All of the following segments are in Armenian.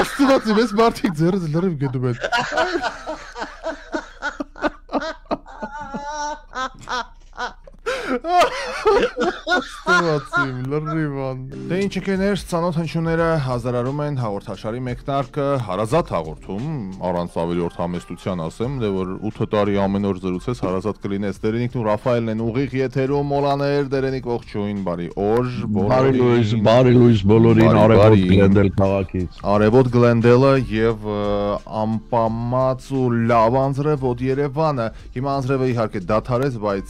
Աստվածի մեզ մարդիկ ձեռս լրիվ գետում են։ Ստացիմ լրիվան։ Դե ինչ եկեներ ցանոթ հնչյունները հազարարում են հաղորդաշարի մեկնարկը հարազատ հաղորդում, առանց ավելորդ համեստության ասեմ, դե որ 8 տարի ամեն օր զրուցես հարազատ կլինես։ Դերենիկն ու Ռաֆայելն են ուղիղ եթերում մոլաներ, Դերենիկ ողջույն, բարի օր, բարի լույս բոլորին արևոտ Գլենդել քաղաքից։ Արևոտ Գլենդելը եւ ամպամած ու լավ անձրևոտ Երևանը։ Հիմա անձրևը իհարկե դադարեց, բայց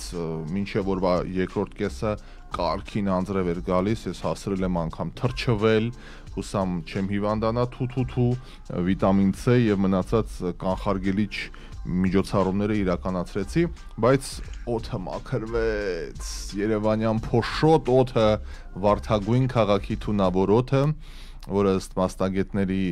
մինչեւ որ երկրորդ կեսը կարգին անձրև էր գալիս, ես հասրել եմ անգամ թրջվել, հուսամ չեմ հիվանդանա թու վիտամին C եւ մնացած կանխարգելիչ միջոցառումները իրականացրեցի, բայց օդը մաքրվեց, Երևանյան փոշոտ օդը, Վարդագույն քաղաքի թունավոր օդը, որը ըստ մասնագետների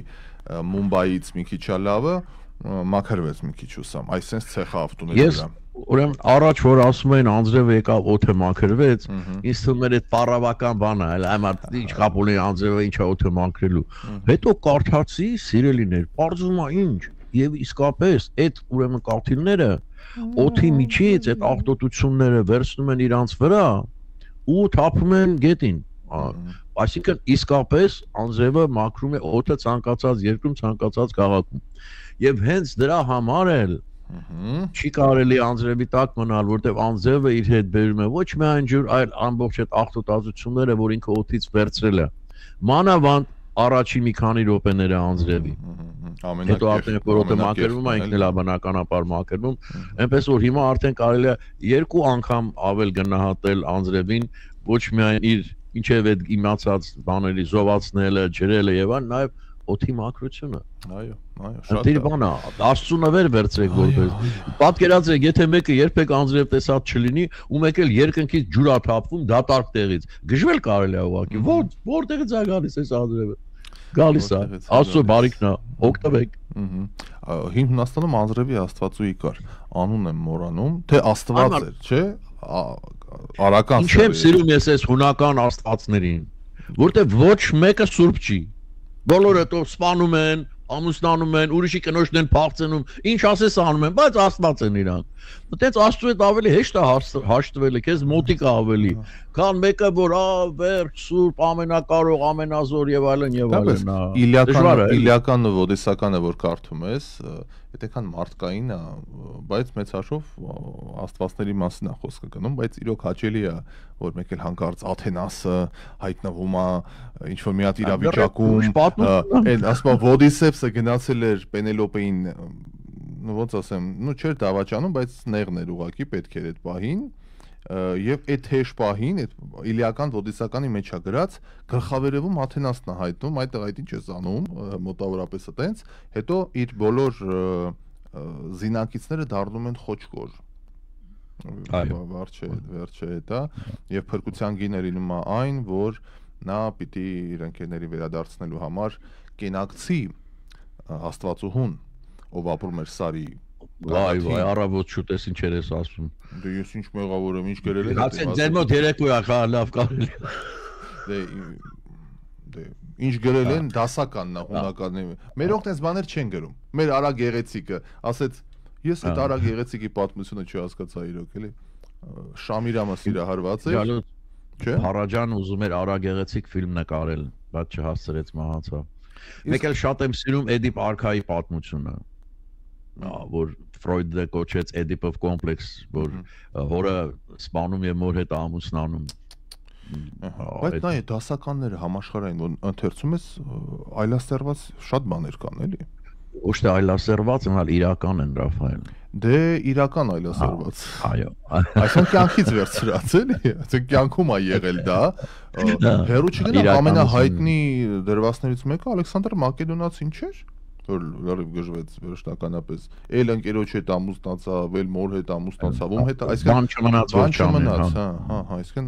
Մումբայից մի քիչ լավը, մաքրվեց մի քիչ հուսամ, այսպես ցեխա ավտոների վրա։ Ուրեմն առաջ որ ասում էին անձրևը եկավ օդը մաքրվեց, ինձ թվում էր այդ պարավական բանը, այլ ինչ կապ ունի անձրևը ինչա օդը մաքրելու։ Հետո կարդացի, սիրելիներ, պարզվում է ինչ, եւ իսկապես այդ ուրեմն կաթիլները օդի միջից այդ աղտոտությունները վերցնում են իրանց վրա ու թափում են գետին։ Այսինքն իսկապես անձրևը մաքրում է օդը ցանկացած երկրում, ցանկացած քաղաքում։ Եվ հենց դրա համար էլ չի կարելի անձրևի տակ մնալ, որտեղ անձրևը իր հետ բերում է ոչ միայն ջուր, այլ ամբողջ այդ աղտոտվածությունները, որ ինքը օդից վերցրել է։ Մանավանդ առաջի մի քանի րոպեները անձրևի։ Հետո արդեն որ օդը մաքրվում է, ինքն էլ է բնականաբար մաքրվում, այնպես որ հիմա արդեն կարելի է 2 անգամ ավել գնահատել անձրևին, ոչ միայն իր ինչև այդ իմացած բաների զովացնելը, ջրելը եւ այլն, նաեւ օդի մաքրությունը։ Այո, շատ է։ Բանա, Աստծունը վերցրեք որպես։ Պատկերացրեք, եթե մեկը երբեք անձրև տեսած չլինի, ու մեկ էլ երկնքից ջուր է թափվում դատարկ տեղից, գժվել կարելի է ուղղակի։ Որտեղից է գալիս այս անձրևը։ Գալիս է, Աստծո բարիքն է, օգտվեք։ Հունաստանում անձրևի Աստվածուի կար, անուն եմ մոռանում, թե Աստված էր, չէ՞։ Արական։ Ինչ եմ սիրում ես այս հունական աստվածներին, որտեղ ոչ մեկը սուրբ չի։ Բոլորը તો սպանում են, ամուսնանում են, ուրիշի կնոջն են փախցնում, ինչ ասես անում են, բայց Աստված են իրանք։ Այդտենց Աստծո հետ ավելի հեշտ է հաշտվելը, քեզ մոտիկ է ավելի, քան մեկը որ վերջ, սուրբ, ամենակարող, ամենազոր եւ այլն եւ այլն։ Իլիականը, Ոդեսականը որ կարդում ես, այդքան մարդկային է, բայց մեծ հաշվով աստվածների մասին է խոսքը գնում, բայց իրոք հաճելի է, որ մեկ էլ հանկարծ Աթենասը հայտնվում է ինչ-որ մի հատ իրավիճակում, այն ասում Ոդիսեփսը գնացել էր Պենելոպեին, ոնց ասեմ, չէր դավաճանում, բայց նեղն էր ուղակի պետք էր այդ պահին, եւ այդ հեշ պահին, այդ Իլիական Ոդիսականի մեջ է գրած, գլխավերևում Աթենասն է հայտնում, այդտեղ այդ ինչ է անում, մոտավորապես այտենց, հետո իր բոլոր զինակիցները դառնում են խոչկոր։ Վերջը հետա եւ փրկության գիներ լինում է այն, որ նա պիտի իր ընկերների վերադարձնելու համար կենակցի Աստվածուհուն, ով ապրում էր Սարի։ Վայ, առավոտ շուտես ինչեր ես ասում։ Դե ես ինչ մեղավոր եմ, ինչ գրել եմ։ Հացեք ձեր մոտ երեկույթ է, լավ կարելի։ Դե ինչ գրել են դասականն է հունականների։ Մեր օգտես բաներ չեն գրում։ Մեր Արա Գեղեցիկը ասեց, ես այդ Արա Գեղեցիկի պատմությունը չհասկացա իրոք, էլի։ Շամիրամը սիրահարված էր։ Չէ։ Փարաջան ուզում էր Արա Գեղեցիկ ֆիլմ նկարել, բայց չհասցրեց, մահացավ։ Մեկ էլ շատ եմ սիրում Էդիպ արքայի պատմությունը, որ Ֆրոյդը կոչեց Էդիպով կոմպլեքս, որ հորը սպանում եւ մոր հետ ամուսնանում։ Բայց նայ դասականները համաշխարհային որ ընթերցում ես այլասերված շատ բաներ կան էլի։ Ոչ թե այլասերված, այլ իրական են Ռաֆայել։ Դե իրական այլասերված։ Այո։ Այսինքն կյանքից վերցրած էլի, այսինքն կյանքում է եղել դա։ Հերու չգնա ամենահայտնի դերվասներից մեկը Ալեքսանդր Մակեդոնացին չէր, որ լրիվ գժվեց վերջնականապես։ Էլ ընկերոջ հետ ամուսնացավ, էլ մոր հետ ամուսնացավ, ում հետ, այսինքն բան չմնաց, այսինքն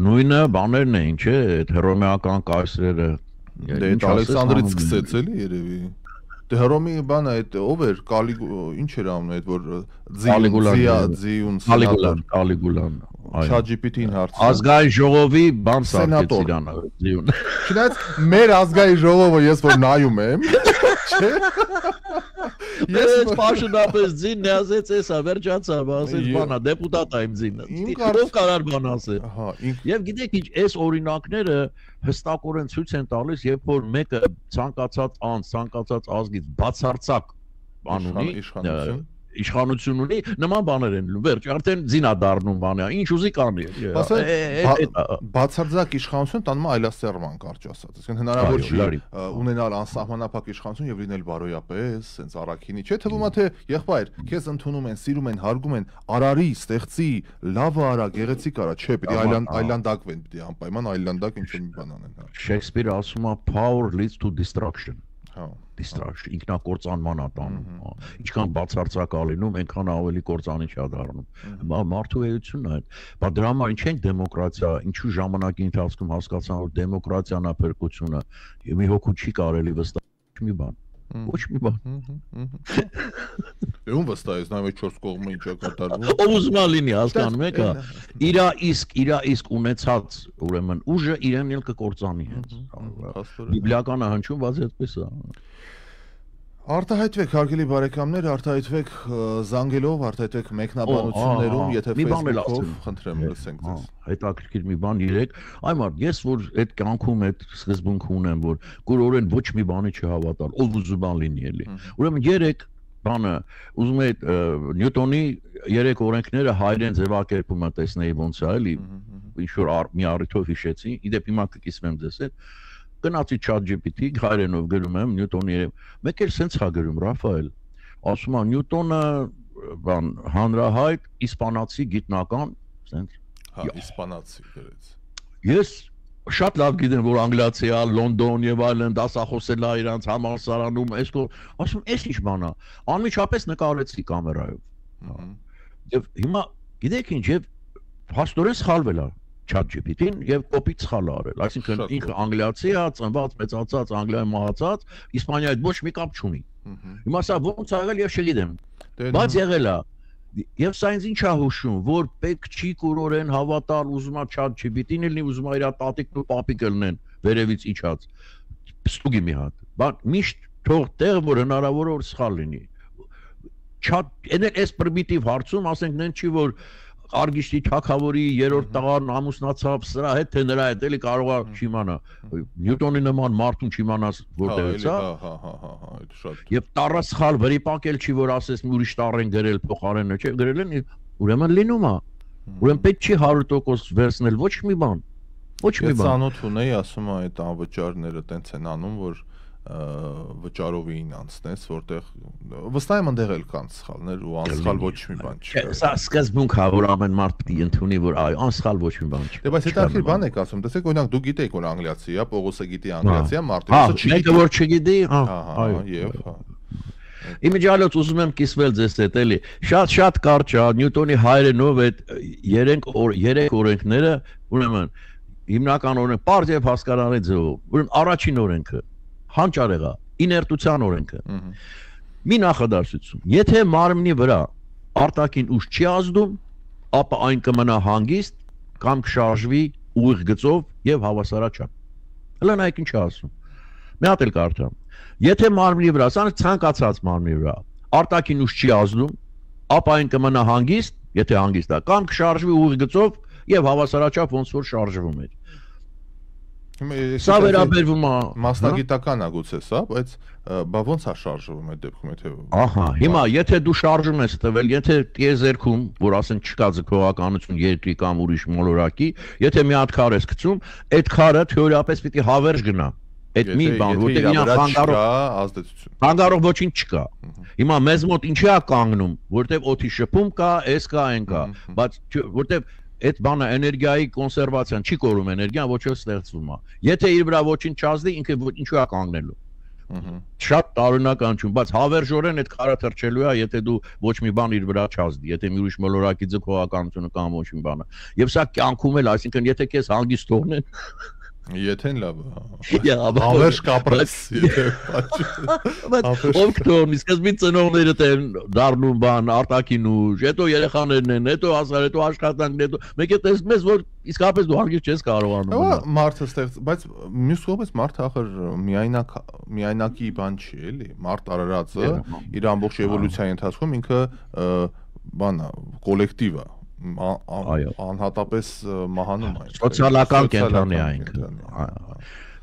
նույնը բաներն էին, չէ, այդ հռոմեական կայսրերը։ Դե Ալեքսանդրից սկսեց էլի երևի։ Դե Հռոմի բանը այդ ով էր, ինչ էր անունը այդ որ Կալիգուլան։ ChatGPT-ին հարցը։ Ազգային ժողովի բան սարքեց իրան։ Չնայած մեր ազգային ժողովը ես որ նայում եմ, չէ՞։ Ես պաշտոնապես ձին նազեց էսա վերջացավ, ասես բանա դեպուտատ եմ ձինը։ Ով կարար բան ասել։ Եվ գիտեք ինչ, այս օրինակները հստակորեն ցույց են տալիս, երբ որ մեկը ցանկացած անձ, ցանկացած ազգից բացարձակ բան ունի, իշխանություն ունի, նման բաներ են լինում, վերջ, արդեն ձին է դառնում բանը, ինչ ուզի կանի։ Բացարձակ իշխանություն տանում է այլասերման կարճ ասած, այսինքն հնարավոր չի ունենալ անսահմանափակ իշխանություն եւ լինել բարոյապես, սենց առաքինի, չէ՞ թվում է թե եղբայր, քեզ ընդունում են, սիրում են, հարգում են, արարի, ստեղծի, լավը արա, գեղեցիկ արա, չէ, պիտի այլանդակվեն, պիտի անպայման այլանդակ ինչ մի բան անեն։ Շեքսպիրը ասում է power leads to destruction։ Distraction, ինքնակործանման է տանում, ինչքան բացարձակ է լինում, այնքան ավելի կործանիչ է դառնում։ Մարդու էությունն է այդ։ Բայց դրա համար ինչ են դեմոկրատիա, ինչու ժամանակի ընթացքում հասկացան, որ դեմոկրատիան է փրկությունը, եւ մի հոգու չի կարելի վստահել մի բան։ Ոչ մի բան։ Ում վստահես, նայում ես 4 կողմը ինչ է կատարվում։ Ով ուզում է լինի, հասկանում եք, իրա իսկ ունեցած, ուրեմն ուժը իրեն էլ կկործանի հենց։ Բիբլիական է հնչում, բայց այդպես է։ Արտահայտվեք, հարգելի բարեկամներ, արտահայտվեք զանգելով, արտահայտվեք մեկնաբանություններում, եթե Facebook-ով, խնդրեմ լսենք ձեզ։ Հետաքրքիր մի բան իրեք, այ մարդ, ես որ այդ կյանքում այդ սկզբունքը ունեմ, որ կուրորեն ոչ մի բանի չհավատալ, ով ուզում բան լինի էլի։ Ուրեմն 3 բանը, ուզում եք Նյուտոնի 3 օրենքները հայերեն ձևակերպումը տեսնեի ոնց է, էլի, ինչ որ մի առիթով հիշեցի, իդեպ հիմա կկիսվեմ ձեզ հետ։ Գնացի ChatGPT, հայերենով գրում եմ Նյուտոնի մեկ էլ սենց է գրում Ռաֆայել, ասում է Նյուտոնը բան հանրահայտ իսպանացի գիտնական, սենց։ Հա, իսպանացի գրեց։ Ես շատ լավ գիտեմ, որ անգլիացի է, Լոնդոն եւ այլն, դասախոսել է իրանց համալսարանում, ասում էս ինչ բան է, անմիջապես նկարեցի կամերայով։ Եվ հիմա գիտեք ինչ, եւ հաստորեն սխալվել է ChatGPT-ին եւ կոպիտ սխալ արել, այսինքն ինքը անգլիացի է, ծնված, մեծացած, Անգլիայում մահացած, Իսպանիայից ոչ մի կապ չունի։ Հիմա սա ոնց ա եղել եւ չգիտեմ։ Բայց եղել է։ Եվ սա ինձ ինչ է հուշում, որ պետք չի կուրորեն հավատալ, ուզում է ChatGPT-ին լինի, ուզում է իր տատիկն ու պապիկը լինեն վերևից իջած։ Ստուգի մի հատ։ Բայց միշտ թող տեղ, որ հնարավոր է որ սխալ լինի։ Այս պրիմիտիվ հարցում, ասենք նեն չի որ Արգիշտի թագավորի 3-րդ տղան ամուսնացավ սրա հետ, թե նրա հետ էլի կարող է չիմանա։ Նյուտոնի նման մարդուն չիմանաս որտեղից է։ Այդ շատ։ Եվ տառը սխալ վրիպակել չի որ ասես մի ուրիշ տառ են գրել փոխարենը, չէ, գրել են, ուրեմն լինում է։ Ուրեմն պետք չի 100% վերցնել ոչ մի բան։ Ոչ մի բան։ Ես անոթ ունեի, ասում է այդ անվճարները տենց են անում, որ վճարովին անցնես, որտեղ վստահ եմ ընդեղ էլ կան սխալներ ու անսխալ ոչ մի բան չի։ Սա սկզբունք է, որ ամեն մարդ պիտի ընդունի, որ այ անսխալ ոչ մի բան չի։ Դե բայց հետաքրքիր բան եք ասում, տեսեք օրինակ դու գիտեք որ անգլիացի է, Պողոսը գիտի անգլիացի է, Մարտիրոսը չգիտի։ Մեկը որ չգիտի, այո, եւ հա։ Իմիջիալոց ուզում եմ կիսվել ձեզ հետ էլի։ Շատ կարճ է Նյուտոնի հայերենով այդ 3 օրենքները, ուրեմն հիմնական օրենք պարզ եւ հասկանալի ձևով։ Ուրեմն առաջին օրենքը հանճարեղա, իներտության օրենքը։ Մի նախադասություն։ Եթե մարմնի վրա արտաքին ուժ չի ազդում, ապա այն կմնա հանգիստ կամ կշարժվի ուղիղ գծով եւ հավասարաչափ։ Հələ նայեք ինչ ասում։ Մի հատ էլ կարդամ։ Եթե մարմնի վրա, սա ցանկացած մարմնի վրա արտաքին ուժ չի ազդում, ապա այն կմնա հանգիստ, եթե հանգիստ է, կամ կշարժվի ուղիղ գծով եւ հավասարաչափ ոնց որ շարժվում է։ Սա վերաբերվում է մասնագիտական է գուցե սա, բայց բա ոնց է շարժվում այդ դեպքում, եթե ահա, հիմա եթե դու շարժում ես տվել, եթե տիեզերքում, որ ասեն չկա ձգողականություն երկրի կամ ուրիշ մոլորակի, եթե մի հատ քար ես գցում, այդ քարը թեորիապես պիտի հավերժ գնա։ Այդ մի բան, որտեղ իրան խանգարող ոչինչ չկա։ Հիմա մեզ մոտ ինչի է կանգնում, որտեղ օդի շփում կա, էս կա, այն կա, բայց որտեղ այդ բանը էներգիայի կոնսերվացիան չի կորում էներգիան, ոչ էլ ստեղծվում է։ Եթե իր վրա ոչինչ չազդի, ինքը ինչու է կանգնելու։ Շատ տարօրինական չուն, բայց հավերժորեն այդ քարը թռչելու է, եթե դու ոչ մի բան իր վրա չազդի, եթե մի ուրիշ մոլորակի ձգողականությունը կամ ոչ մի բանը։ Եվ սա կյանքում էլ, այսինքն եթե քեզ հանգիստ թողնեն, Եթե լավ Հավերժ կապրես ով կտորնի սկզբից ծնողներդ են դառնում բան արտաքին ուժ հետո երեխաներն են հետո հասար հետո աշխատանքն հետո մեկ է տեսնում ես որ իսկապես դու հարգիր չես կարողանում մարդը ստեղծ բայց մյուս կողմից մարդը ախր միայնակի բան չի էլի մարդ արարածը իր ամբողջ էվոլյուցիայի ընթացքում ինքը բանա կոլեկտիվ է անհատապես մահանում այն սոցիալական կենտրոնի այն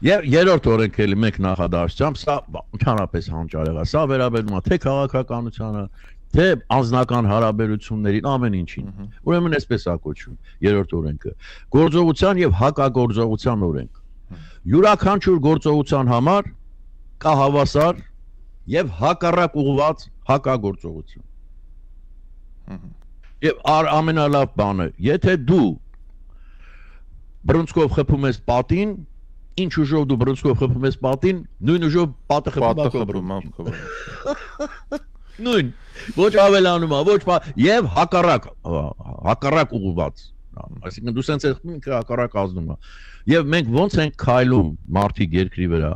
Եվ երրորդ օրենքը էլի մեկ նախադասությամբ սա ընդհանրապես հանճարեղ է սա վերաբերում է թե քաղաքականությանը թե անձնական հարաբերություններին ամեն ինչին ուրեմն այսպես է կոչվում երրորդ օրենքը գործողության եւ հակագործողության օրենք յուրաքանչյուր գործողության համար կա հավասար եւ հակառակ ուղղված հակագործողություն Եվ ամենալավ բանը, եթե դու բռնցքով խփում ես պատին, ինչ ուժով դու բռնցքով խփում ես պատին, նույն ուժով պատը խփում է։ Նույն, ոչ ավելանում է, ոչ եւ հակառակ ուղղված։ Այսինքն դու սենց ես ինքը հակառակ ազդում է։ Եվ մենք ոնց ենք քայլում մարդիկ երկրի վրա։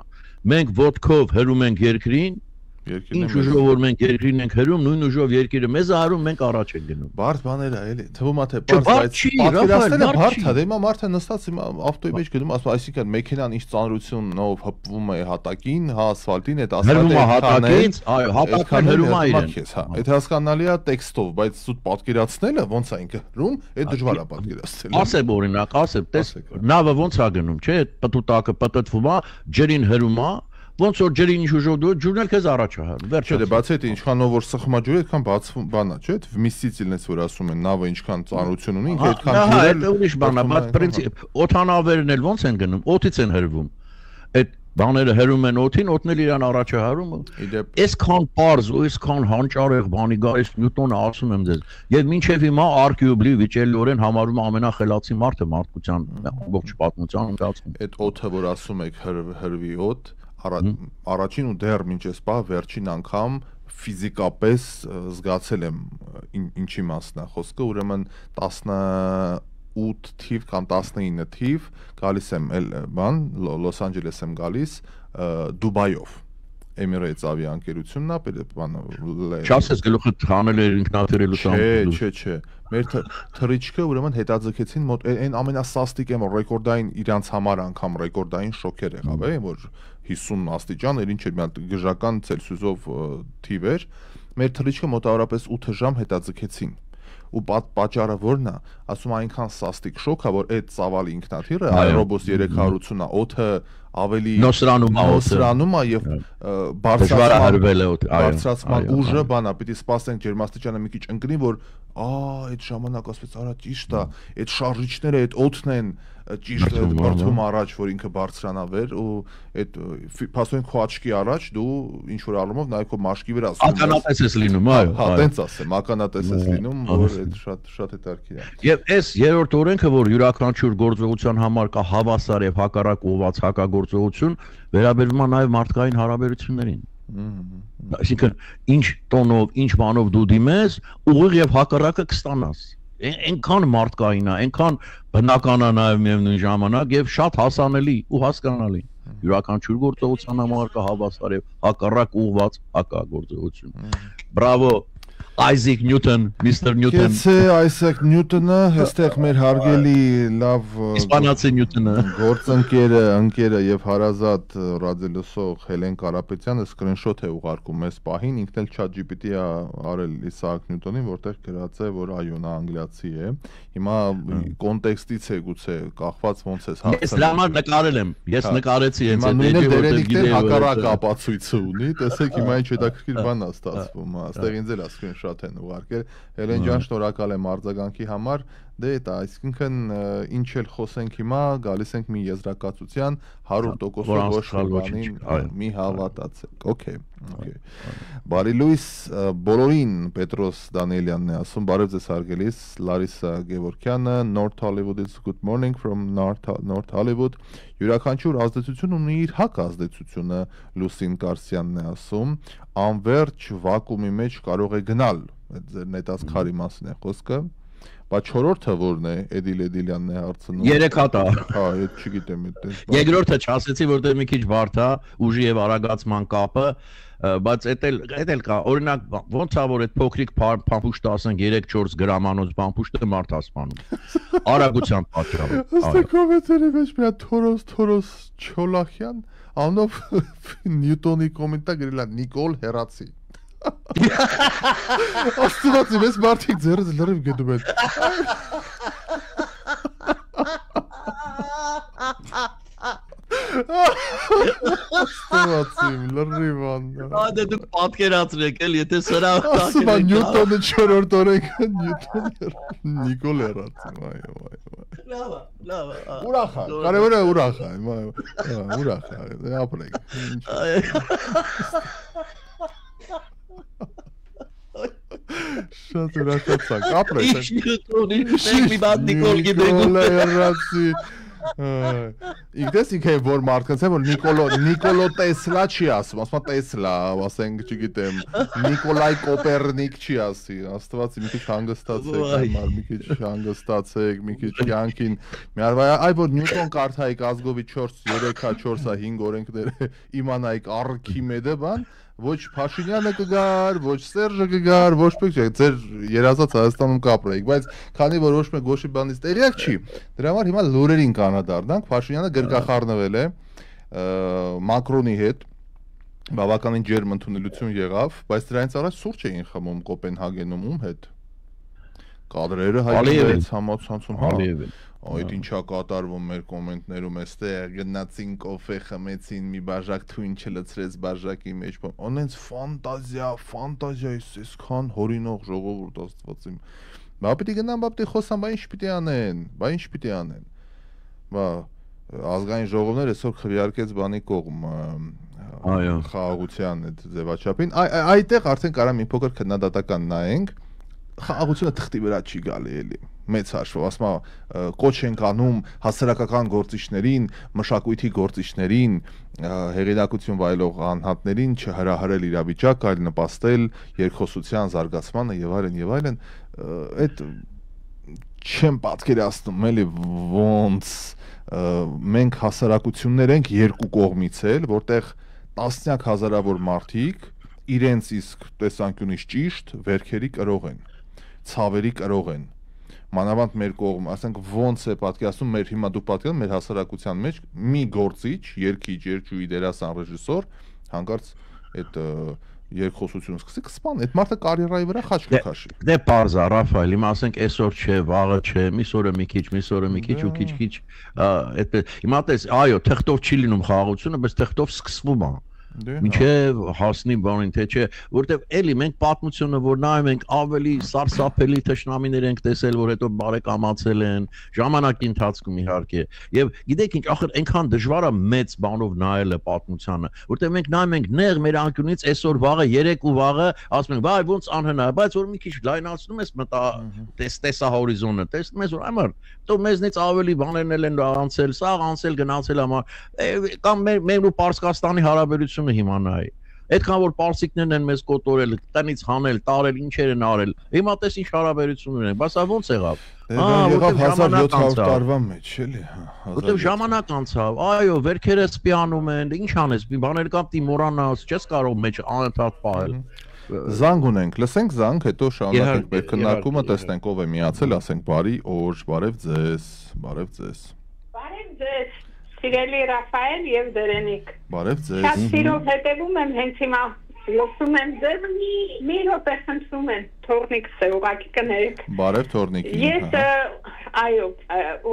Մենք ոտքով հրում ենք երկրին Ինչ ուժով որ մենք երկրին ենք հրում, նույն ուժով երկիրը մեզ է հարում, մենք առաջ ենք գնում։ Բարդ բաներ է, էլի, թվում է թե բարդ, պատկերացնելը բարդ է, դե հիմա մարդը նստած հիմա ավտոյի մեջ գնում, ասում, այսինքն մեքենան ինչ ծանրությունով հպվում է հատակին, հա ասֆալտին, այդ ասֆալտը հատակից, այո, հատակն հրում է իրեն։ Այդ հասկանալի է տեքստով, բայց սուտ պատկերացնելը ոնց է ինքը հրում, այդ դժվար է պատկերացնել։ Ասեմ օրինակ, ասեմ, տես նավը ոնց է գնում, չէ, պտուտակը պտտվում է, ջրին հրում է Ոնց որ ջրին ինչ ուժով դու ջուրն էլ քեզ առաջ է հանում վերջ չէ բացի այդ ինչքանով որ սխմա ջուրը այդքան բացվում բանա չէ վմիստիցիլնից որ ասում են նավը ինչքան ծանրություն ունի ինքը այդքան ջուրը դա ուրիշ բան է բայց պրինցիպ օթանավերն էլ ոնց են գնում օթից են հրվում այդ բաները հրում են օթին օթն էլ իրան առաջ է հանում այսքան པարզ ու այսքան հանճարեղ բանի գալիս նյուտոնը ասում եմ ձեզ եւ մինչեւ հիմա արկյուբլի վիճելիորեն համարում ամենախելացի մարդը մարդկության ողջ պատմության ընթացքում այդ օթը որ ասում եք հրվի օթ առաջին ու դեռ մինչ այս բա վերջին անգամ ֆիզիկապես զգացել եմ ինչի մասն է խոսքը ուրեմն 18 թիվ կամ 19 թիվ գալիս եմ բան Լոս Անջելես եմ գալիս Դուբայով Emirates ավիաընկերությունն է բանը Չասես գլուխը թանել էր ինքնաթիռելու սամ Չէ մեր թռիչքը ուրեմն հետաձգեցին մոտ այն ամենասաստիկ եմ ռեկորդային իրանց համար անգամ ռեկորդային շոկեր եղավ որ 50 աստիճան էր ինչ էր մի հատ գժական ցելսիուսով թիվ էր մեր թռիչքը մոտավորապես 8 ժամ հետաձգեցին ու պատճառը որն է ասում այնքան սաստիկ շոկ է որ այդ ծավալի ինքնաթիռը Airbus 380-ը օդը ավելի նոսրանում է եւ բարձրացման ուժը բանա պիտի սպասենք ջերմաստիճանը մի քիչ ընկնի որ այդ ժամանակ ասես արա ճիշտ է այդ շարժիչները այդ օդն են ճիշտ բարձում առաջ որ ինքը բարձրանա վեր ու այդ փաստորեն քո աչքի առաջ դու ինչ որ առումով նայ քո մաշկի վրա ասում ականատես ես լինում այո հա տենց ասեմ ականատես ես լինում որ այդ շատ հետաքրքիր է եւ այս երրորդ օրենքը որ յուրաքանչյուր գործողության համար կա հավասար եւ հակառակ ուղղված հակագործողություն վերաբերվում է նաեւ մարդկային հարաբերություններին այսինքն ինչ տոնով ինչ բանով դու դիմես ուղիղ եւ հակառակը կստանաս այնքան մարդկային է, այնքան բնական է նաև միևնույն ժամանակ եւ շատ հասանելի ու հասկանալի։ Յուրաքանչյուր գործողության համար կա հավասար եւ հակառակ ուղղված հակագործողություն։ Բրավո Isaac Newton, Mr. Newton։ Կեցե Isaac Newton-ը, այստեղ մեր հարգելի լավ իսպանացի Newton-ը, ընկերը եւ հարազատ ռադիոլսող Հելեն Կարապետյանը սկրինշոթ է ուղարկում մեզ պահին, ինքն էլ ChatGPT-ը արել Isaac Newton-ին, որտեղ գրած է, որ այո, նա անգլիացի է։ Հիմա կոնտեքստից է գուցե կախված ոնց է հարցը։ Ես լավ նկարել եմ, ես նկարեցի հենց այդ դեպքը, որտեղ գիտեմ հակառակ ապացույցը ունի, տեսեք հիմա ինչ հետաքրքիր բան է ստացվում, այստեղ ինձ էլ ասկրին շատ են ուղարկել Հելեն ջան շնորհակալ եմ արձագանքի համար դե դա այսինքն ինչ էլ խոսենք հիմա գալիս ենք մի եզրակացության 100% ոչ բանին մի հավատացեք օքեյ բարի լույս բոլորին Պետրոս Դանիելյանն է ասում բարև ձեզ հարգելիս Լարիսա Գևորգյանը North Hollywood-ից good morning from North Hollywood յուրաքանչյուր ազդեցություն ունի իր հակ ազդեցությունը Լուսին Կարսյանն է ասում անverջ վակուումի մեջ կարող է գնալ այդ ձեր նետած քարի մասին է խոսքը Բա 4-րդը որն է, Էդիլ Էդիլյանն է հարցնում։ 3 հատ է։ Հա, այդ չգիտեմ այդպես։ Երկրորդը չասեցի, որտեղ մի քիչ բարդ է, ուժի եւ արագացման կապը, բայց էդ էլ կա, օրինակ, ոնց է որ այդ փոքրիկ փամփուշտը ասենք 3-4 գրամանոց փամփուշտը մարդ ասպանում։ Արագության պատճառով։ Աստե կոմենտարի մեջ մի հատ Թորոս Չոլախյան, անով Նյուտոնի կոմենտա գրել է Նիկոլ Հերացի։ Աստվածի մեզ մարդիկ ձերս լրիվ գետում են։ Աստվածի լրիվ աննա։ Ադե դուք պատկերացրեք էլ, եթե սրա Աստվա Նյուտոնը 4-րդ օրենքը Նյուտոն Նիկոլ Հերացի, վայ։ Լավ։ Ուրախ է, կարևորը ուրախ է, ուրախ է, ապրեք։ Շատ ուրախացանք, ապրեք։ Ինչ Նյուտոնի, մենք մի բան Նիկոլ գիտենք։ Նիկոլ Հերացի։ Իգտես ինքը որ մարդկանց է որ Նիկոլո Տեսլա չի ասում, ասում է Տեսլա, ասենք չգիտեմ, Նիկոլայ Կոպերնիկ չի ասի, Աստվածի մի քիչ հանգստացեք, համար մի քիչ հանգստացեք, մի քիչ կյանքին այ որ Նյուտոն կարդայիք ազգովի 4, 3-ա, 4-ա, 5 օրենքները իմանայիք Արքիմեդը բան, ոչ Փաշինյանը կգար, ոչ Սերժը կգար, ոչ մեկ չէ, ձեր երազած Հայաստանում կապրեիք, բայց քանի որ ոչ մեկ ոչի բանից տեղյակ չի, դրա համար հիմա լուրերին կանադառնանք, Փաշինյանը գրկախառնվել է Մակրոնի հետ, բավականին ջերմ ընդունելություն եղավ, բայց դրանից առաջ սուրճ էին խմում Կոպենհագենում ում հետ։ Կադրերը հայտնվեց համացանցում, հա։ Այդ ինչա կատարվում մեր կոմենտներում էստեղ գնացին կոֆե խմեցին մի բաժակ թույն չլցրեց բաժակի մեջ անենց ֆանտազիա այսքան հորինող ժողովուրդ Աստվածիմ բա պիտի գնան բա պիտի խոսան բա ինչ պիտի անեն բա ազգային ժողովները այսօր քվեարկեց բանի կողմ խաղաղության այդ ձևաչափին այդտեղ արդեն կարա մի փոքր քննադատական նայենք խաղաղությունը թղթի վրա չի գալի էլի մեծ հաշվով ասма կոչ ենք անում հասարակական գործիչներին, մշակույթի գործիչներին, հեղինակություն վայելող անհատներին չհրահրել իրավիճակ, այլ նպաստել երկխոսության զարգացմանը եւ այլն, այդ չեմ պատկերացնում էլի ոնց մենք հասարակություններ ենք երկու կողմից էլ, որտեղ տասնյակ հազարավոր մարդիկ իրենց իսկ տեսանկյունից ճիշտ վերքերի կրող են, ցավերի կրող են մանավանդ մեր կողմ, ասենք ոնց է պատկերացնում մեր հիմա դու պատկերացնում մեր հասարակության մեջ մի գործիչ, երգիչ, երգչուհի, դերասան, ռեժիսոր, հանկարծ այդ երկխոսությունը սկսի կսպան, այդ մարդը կարիերայի վրա խաչ կքաշի։ Դե պարզ է, Ռաֆայել, հիմա ասենք այսօր չէ, վաղը չէ, միսօրը մի քիչ ու քիչ, այդպես։ Հիմա տես, այո, թղթով չի լինում խաղաղությունը, բայց թղթով սկսվում է։ Մինչև հասնի բանին թե չէ, որտեվ էլի մենք պատմությունը որ նայում ենք ավելի սարսափելի թշնամիներ ենք տեսել, որ հետո բարեկամացել են ժամանակի ընթացքում իհարկե։ Եվ գիտեք ինչ, ախր այնքան դժվար է մեծ բանով նայելը պատմությանը, որտեվ մենք նայում ենք նեղ մեր անկյունից այսօր վաղը 3 ու վաղը ասում ենք, վայ ոնց անհնար, բայց որ մի քիչ լայնացնում ես մտա տեսա հորիզոնը, տեսնում ես որ այմար, դու մեզնից ավելի բաներն են անցել, սաղ անցել գնացել համար կամ մեր ու Պարսկաստանի հարաբերությունը հիմա նայ այդքան որ պարսիկներն են մեզ կոտորել, տնից հանել, տարել, ինչեր են արել։ Հիմա տես ինչ հարաբերություններ են, բայց ոնց եղավ։ Եղավ 1700 տարվա մեջ, էլի, հա։ Որտեվ ժամանակ անցավ, այո, վերքերը սպիանում են, ինչ անես, մի բաներ կապ դի մոռանաս, չես կարող մեջ անընդհատ պահել։ Զանգ ունենք, լսենք զանգ, հետո շարունակենք մեր քննարկումը, տեսնենք ով է միացել, ասենք բարի օր, բարև ձեզ։ Բարև ձեզ, սիրելի Ռաֆայել եւ Դերենիկ։ Բարև ձեզ։ Շատ սիրով հետևում եմ հենց հիմա, լսում եմ ձեզ, մի րոպե խնդրում եմ, Թորնիկս է, ուղղակի կներեք։ Բարև Թորնիկին։ Ես, այո,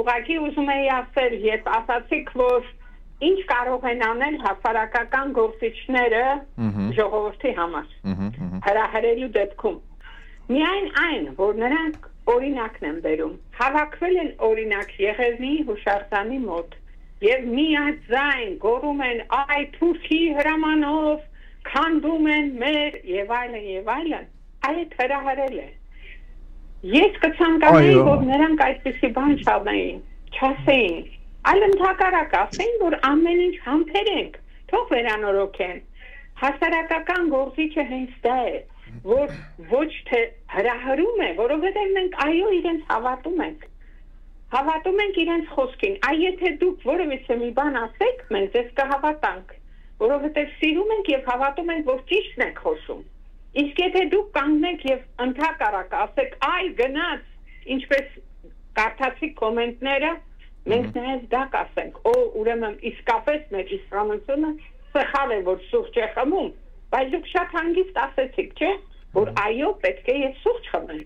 ուղղակի ուզում էի ասել, ես ասացիք, որ ինչ կարող են անել հասարակական գործիչները ժողովրդի համար, հրահրելու դեպքում։ Միայն այն, որ նրանք օրինակն են բերում, հավաքվել են օրինակ Եղևնի հուշարձանի մոտ եւ միաձայն գոռում են այ թուրքի հրամանով քանդում են մեր եւ այլն, այդ հրահրել է։ Ես կցանկանայի, որ նրանք այդպիսի բան չասեին, այլ ընդհակառակ ասեին, որ ամեն ինչ համբերենք, թող վերանորոգեն։ Հասարակական գործիչը հենց դա է։ որ ոչ թե հրահրում է, որովհետև մենք այո իրենց հավատում ենք իրենց խոսքին, եթե դուք որևիցե մի բան ասեք, մենք ձեզ կհավատանք, որովհետև սիրում ենք եւ հավատում ենք, որ ճիշտն եք խոսում, իսկ եթե դուք կանգնեք եւ ընդհակառակ ասեք, այ գնաց, ինչպես կարդացիք կոմենտները, մենք նաեւ դա կասենք, ուրեմն իսկապես մեր իսլամությունը սխալ է, որ սուրճ է խմում, բայց դուք շատ հանգիստ ասեցիք, չէ, որ այո, պետք է ես սուրճ խմեմ։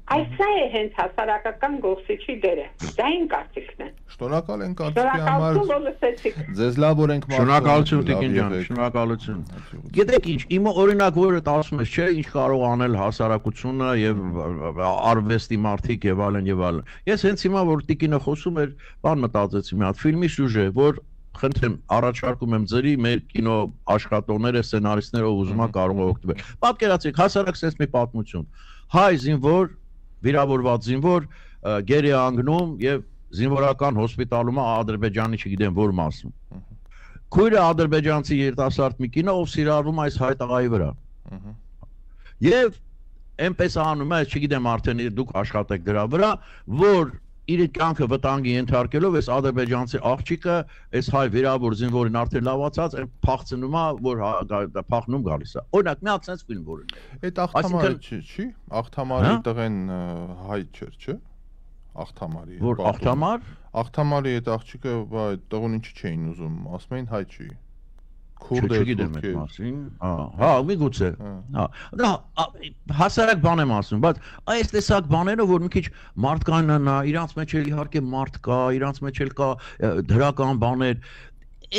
Այս է հենց հասարակական գործիչի դերը։ Դա իմ կարծիքն է։ Շնորհակալ ենք կարծիքի համար։ Ձեզ լավ որ ենք մաղթում։ Շնորհակալություն Տիկին ջան, շնորհակալություն։ Գիտեք ինչ, իմ օրինակ որը ասում ես, չէ, ինչ կարող անել հասարակությունը եւ արվեստի մարդիկ եւ այլն եւ այլն։ Ես հենց հիմա որ Տիկինը խոսում էր, բան մտածեցի մի հատ ֆիլմի սյուժե, որ խնդրեմ առաջարկում եմ ձերի մեր կինո աշխատողները, սցենարիստները ուզում են կարող օգտվել։ Պատկերացրեք, հասարակ sense մի պատմություն։ Հայ զինվոր, վիրավորված զինվոր գերի անգնում եւ զինվորական հոսպիտալում Ադրբեջանի չգիտեմ որ մասում։ Քույրը ադրբեջանցի երիտասարդ մի կինո, ով սիրառվում այս հայ տղայի վրա։ Եվ այնպես անում է, չգիտեմ արդեն դուք աշխատեք դրա վրա, որ իր կյանքը վտանգի ենթարկելով այս ադրբեջանցի աղջիկը, այս հայ վիրավոր զինվորին արդեն լավացած, փախցնում է, որ փախնում գալիս է։ Օրինակ, մի հատ sense ֆիլմ որ։ Այդ աղթամարը չի, աղթամարի տղեն հայ չէր, չէ։ Աղթամարի։ Որ աղթամար։ Աղթամարի այդ աղջիկը, այդ տղուն ինչի չէին ուզում, ասում էին հայ չի։ Քուրդ է, չգիտեմ այդ մասին։ Հա, միգուցե։ Հա, դա հասարակ բան եմ ասում, բայց այս տեսակ բաները, որ մի քիչ մարդկանն է, իրանց մեջ էլ իհարկե մարդ կա, իրանց մեջ էլ կա դրական բաներ,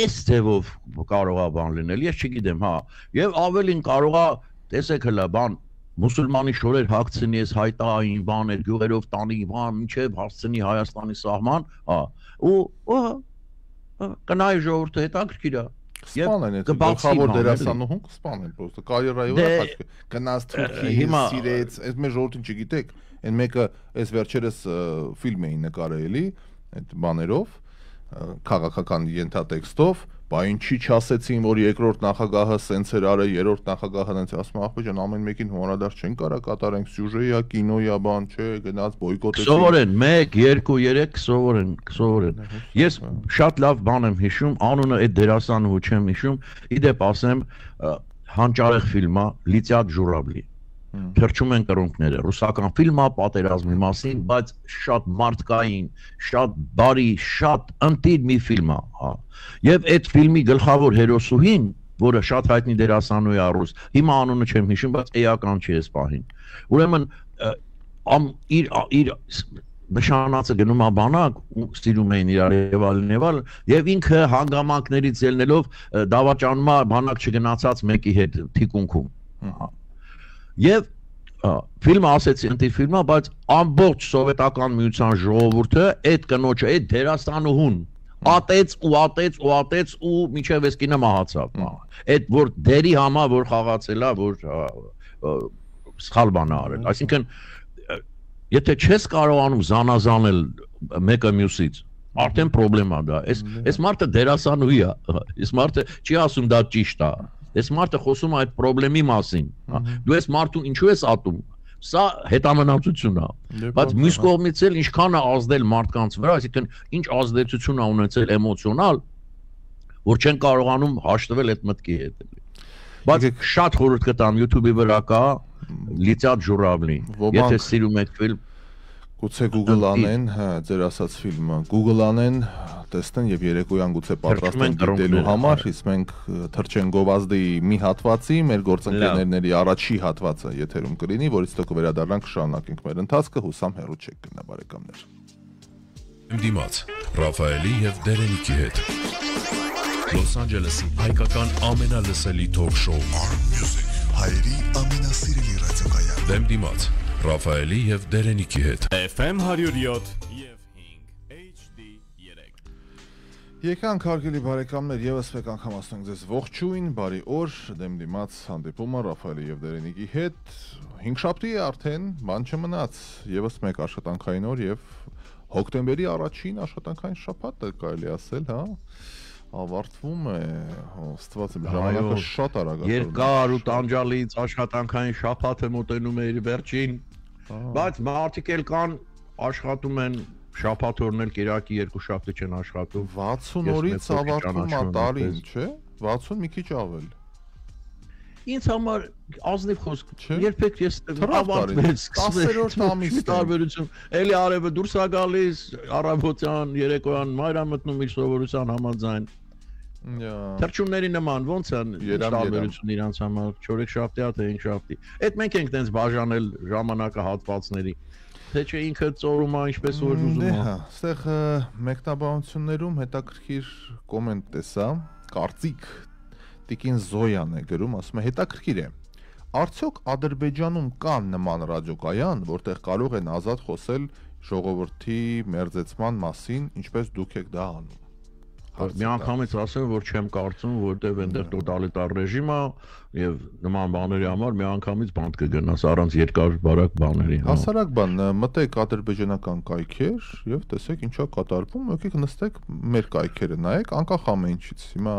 այս ձևով կարող է բան լինել, ես չգիտեմ, հա։ Եվ ավելին կարող է, տեսեք հլա, բան մուսուլմանի շորեր հագցնի այս հայտային բաներ, գյուղերով տանի, բան, մինչև հասցնի Հայաստանի սահման, հա։ Ու կնայի ժողովուրդը հետաքրքիր է։ Սպանեն այդ գլխավոր դերասանուհուն կսպանեն պրոստը կարիերայի վրա գնաց Թուրքիա սիրեց այս մեր ժողովրդին չգիտեք այն մեկը այս վերջերս ֆիլմ էին նկարել էլի այդ բաներով քաղաքական ենթատեքստով բա ինչի չասեցին որ երկրորդ նախագահը սենց էր արել երրորդ նախագահը հենց ասում ախպեջան ամեն մեկին հոնորադար չեն կարա կատարենք սյուժեյա կինոյա բան չէ գնաց բոյկոտեցին սովորեն 1 2 3 սովորեն ես շատ լավ բան եմ հիշում անունը այդ դերասանուհու չեմ հիշում իդեպ ասեմ հանճարեղ ֆիլմա Լիծյատ ժուրաբլի թրջում են կրունկները ռուսական ֆիլմա պատերազմի մասին բայց շատ մարդկային շատ բարի շատ ընտիր մի ֆիլմ է եւ այդ ֆիլմի գլխավոր հերոսուհին որը շատ հայտնի դերասանուհի է ռուս հիմա անունը չեմ հիշում բայց էական չի այս պահին ուրեմն իր նշանածը գնում է բանակ ու սիրում էին իրար եւ ինքը հանգամանքներից ելնելով դավաճանում է բանակ չգնացած մեկի հետ թիկունքում Եվ ֆիլմը ասեցի ընտիր ֆիլմա, բայց ամբողջ սովետական միության ժողովուրդը այդ կնոջը, այդ դերասանուհուն ատեց ու մինչև այս կինը մահացավ։ Այդ որ դերի համա որ խաղացել է, որ սխալ բան է արել։ Այսինքն եթե չես կարողանում զանազանել մեկը մյուսից, արդեն խնդրեմ է դա։ Այս մարդը դերասանուհի է, այս մարդը չի ասում դա ճիշտ է։ Այս մարդը խոսում է այդ խնդրի մասին։ Դու այս մարդուն ինչու ես ատում։ Սա հետամնացություն է։ Բայց մյուս կողմից էլ ինչքան է ազդել մարդկանց վրա, այսինքն ինչ ազդեցություն է ունեցել էմոցիոնալ, որ չեն կարողանում հաշտվել այդ մտքի հետ։ Բայց շատ խորհուրդ կտամ YouTube-ի վրա կա Լիծյատ ժուրաբլի։ Եթե սիրում եք ֆիլմ, գուցե Google անեն, հա, ձեր ասած ֆիլմը, Google անեն, տեսնեն եւ երեկոյան գուցե պատրաստեն դիտելու համար, իսկ մենք թրջեն գովազդի մի հատվածի, մեր գործընկերների առաջի հատվածը եթերում կլինի, որից հետո կվերադառնանք շարունակենք մեր ընթացքը, հուսամ հեռու չեք գնա բարեկամներ։ Դիմաց Ռաֆայելի եւ Դերենիկի հետ Լոս Անջելեսի հայկական ամենալսելի թոք-շոու Music հայերի ամենասիրելի ռադիոկայան Դեմ դիմաց Ռաֆայելի եւ Դերենիկի հետ FM 107 եւ 5 HD 3 Եկանք հարգելի բարեկամներ եւս մեկ անգամ ասենք ձեզ ողջույն, բարի օր, դեմ դիմաց հանդիպումը Ռաֆայելի եւ Դերենիկի հետ 5 շաբթի է արդեն, բան չմնաց, եւս մեկ աշխատանքային օր եւ հոկտեմբերի առաջին աշխատանքային շաբաթը կարելի ասել, հա։ ավարտվում է, ստված եմ, ժամանակը շատ արագ է։ Երկար ու տանջալից աշխատանքային շաբաթը մոտենում է իր վերջին, բայց մարդիկ էլ կան աշխատում են շաբաթ օրն էլ կիրակի երկուշաբթի չեն աշխատում։ 60 օրից ավարտվում է տարին, չէ՞։ 60 մի քիչ ավել։ Ինձ համար ազնիվ խոսք, երբեք ես ավարտվեց, 10-րդ ամիսը տարբերություն, էլի արևը դուրս է գալիս, առավոտյան, երեկոյան մայր է մտնում իր սովորության համաձայն։ Թռչունների նման ոնց են տարբերություն իրանց համար, չորեքշաբթի թե ինքշաբթի։ Այդ մենք ենք տենց բաժանել ժամանակահատվածների։ Թե չէ ինքը ծորում է ինչպես որ ուզում է։ Այստեղ մեկնաբանություններում հետաքրքիր կոմենտ տեսա, կարծիք Տիկին Զոյան է գրում, ասում է հետաքրքիր է։ Արդյոք Ադրբեջանում կան նման ռադիոկայան, որտեղ կարող են ազատ խոսել ժողովրդի մերձեցման մասին, ինչպես դուք եք դա անում։ Մի անգամից ասեմ, որ չեմ կարծում, որտեղ այնտեղ տոտալիտար ռեժիմ է եւ նման բաների համար մի անգամից բանտ կգնաս առանց երկար բարակ բաների։ Հասարակ բան, մտեք ադրբեջանական կայքեր եւ տեսեք ինչա կատարվում, եկեք նստեք մեր կայքերը նայեք, անկախ ամեն ինչից։ Հիմա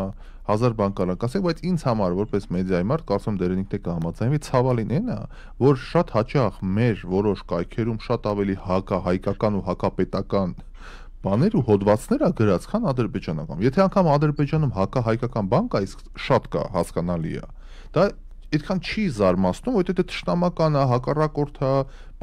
հազար բան կարող ասեք, բայց ինձ համար որպես մեդիայի մարդ կարծում դերենիքն է կհամաձայնվի, ցավալին էն է, որ շատ հաճախ մեր որոշ կայքերում շատ ավելի հայկական ու հակապետական բաներ ու հոդվածներ ա գրած, քան ադրբեջանական։ Եթե անգամ Ադրբեջանում հակահայկական բան կա, իսկ շատ կա, հասկանալի է։ Դա այդքան չի զարմացնում, որ դա թշնամական է, հակառակորդ է,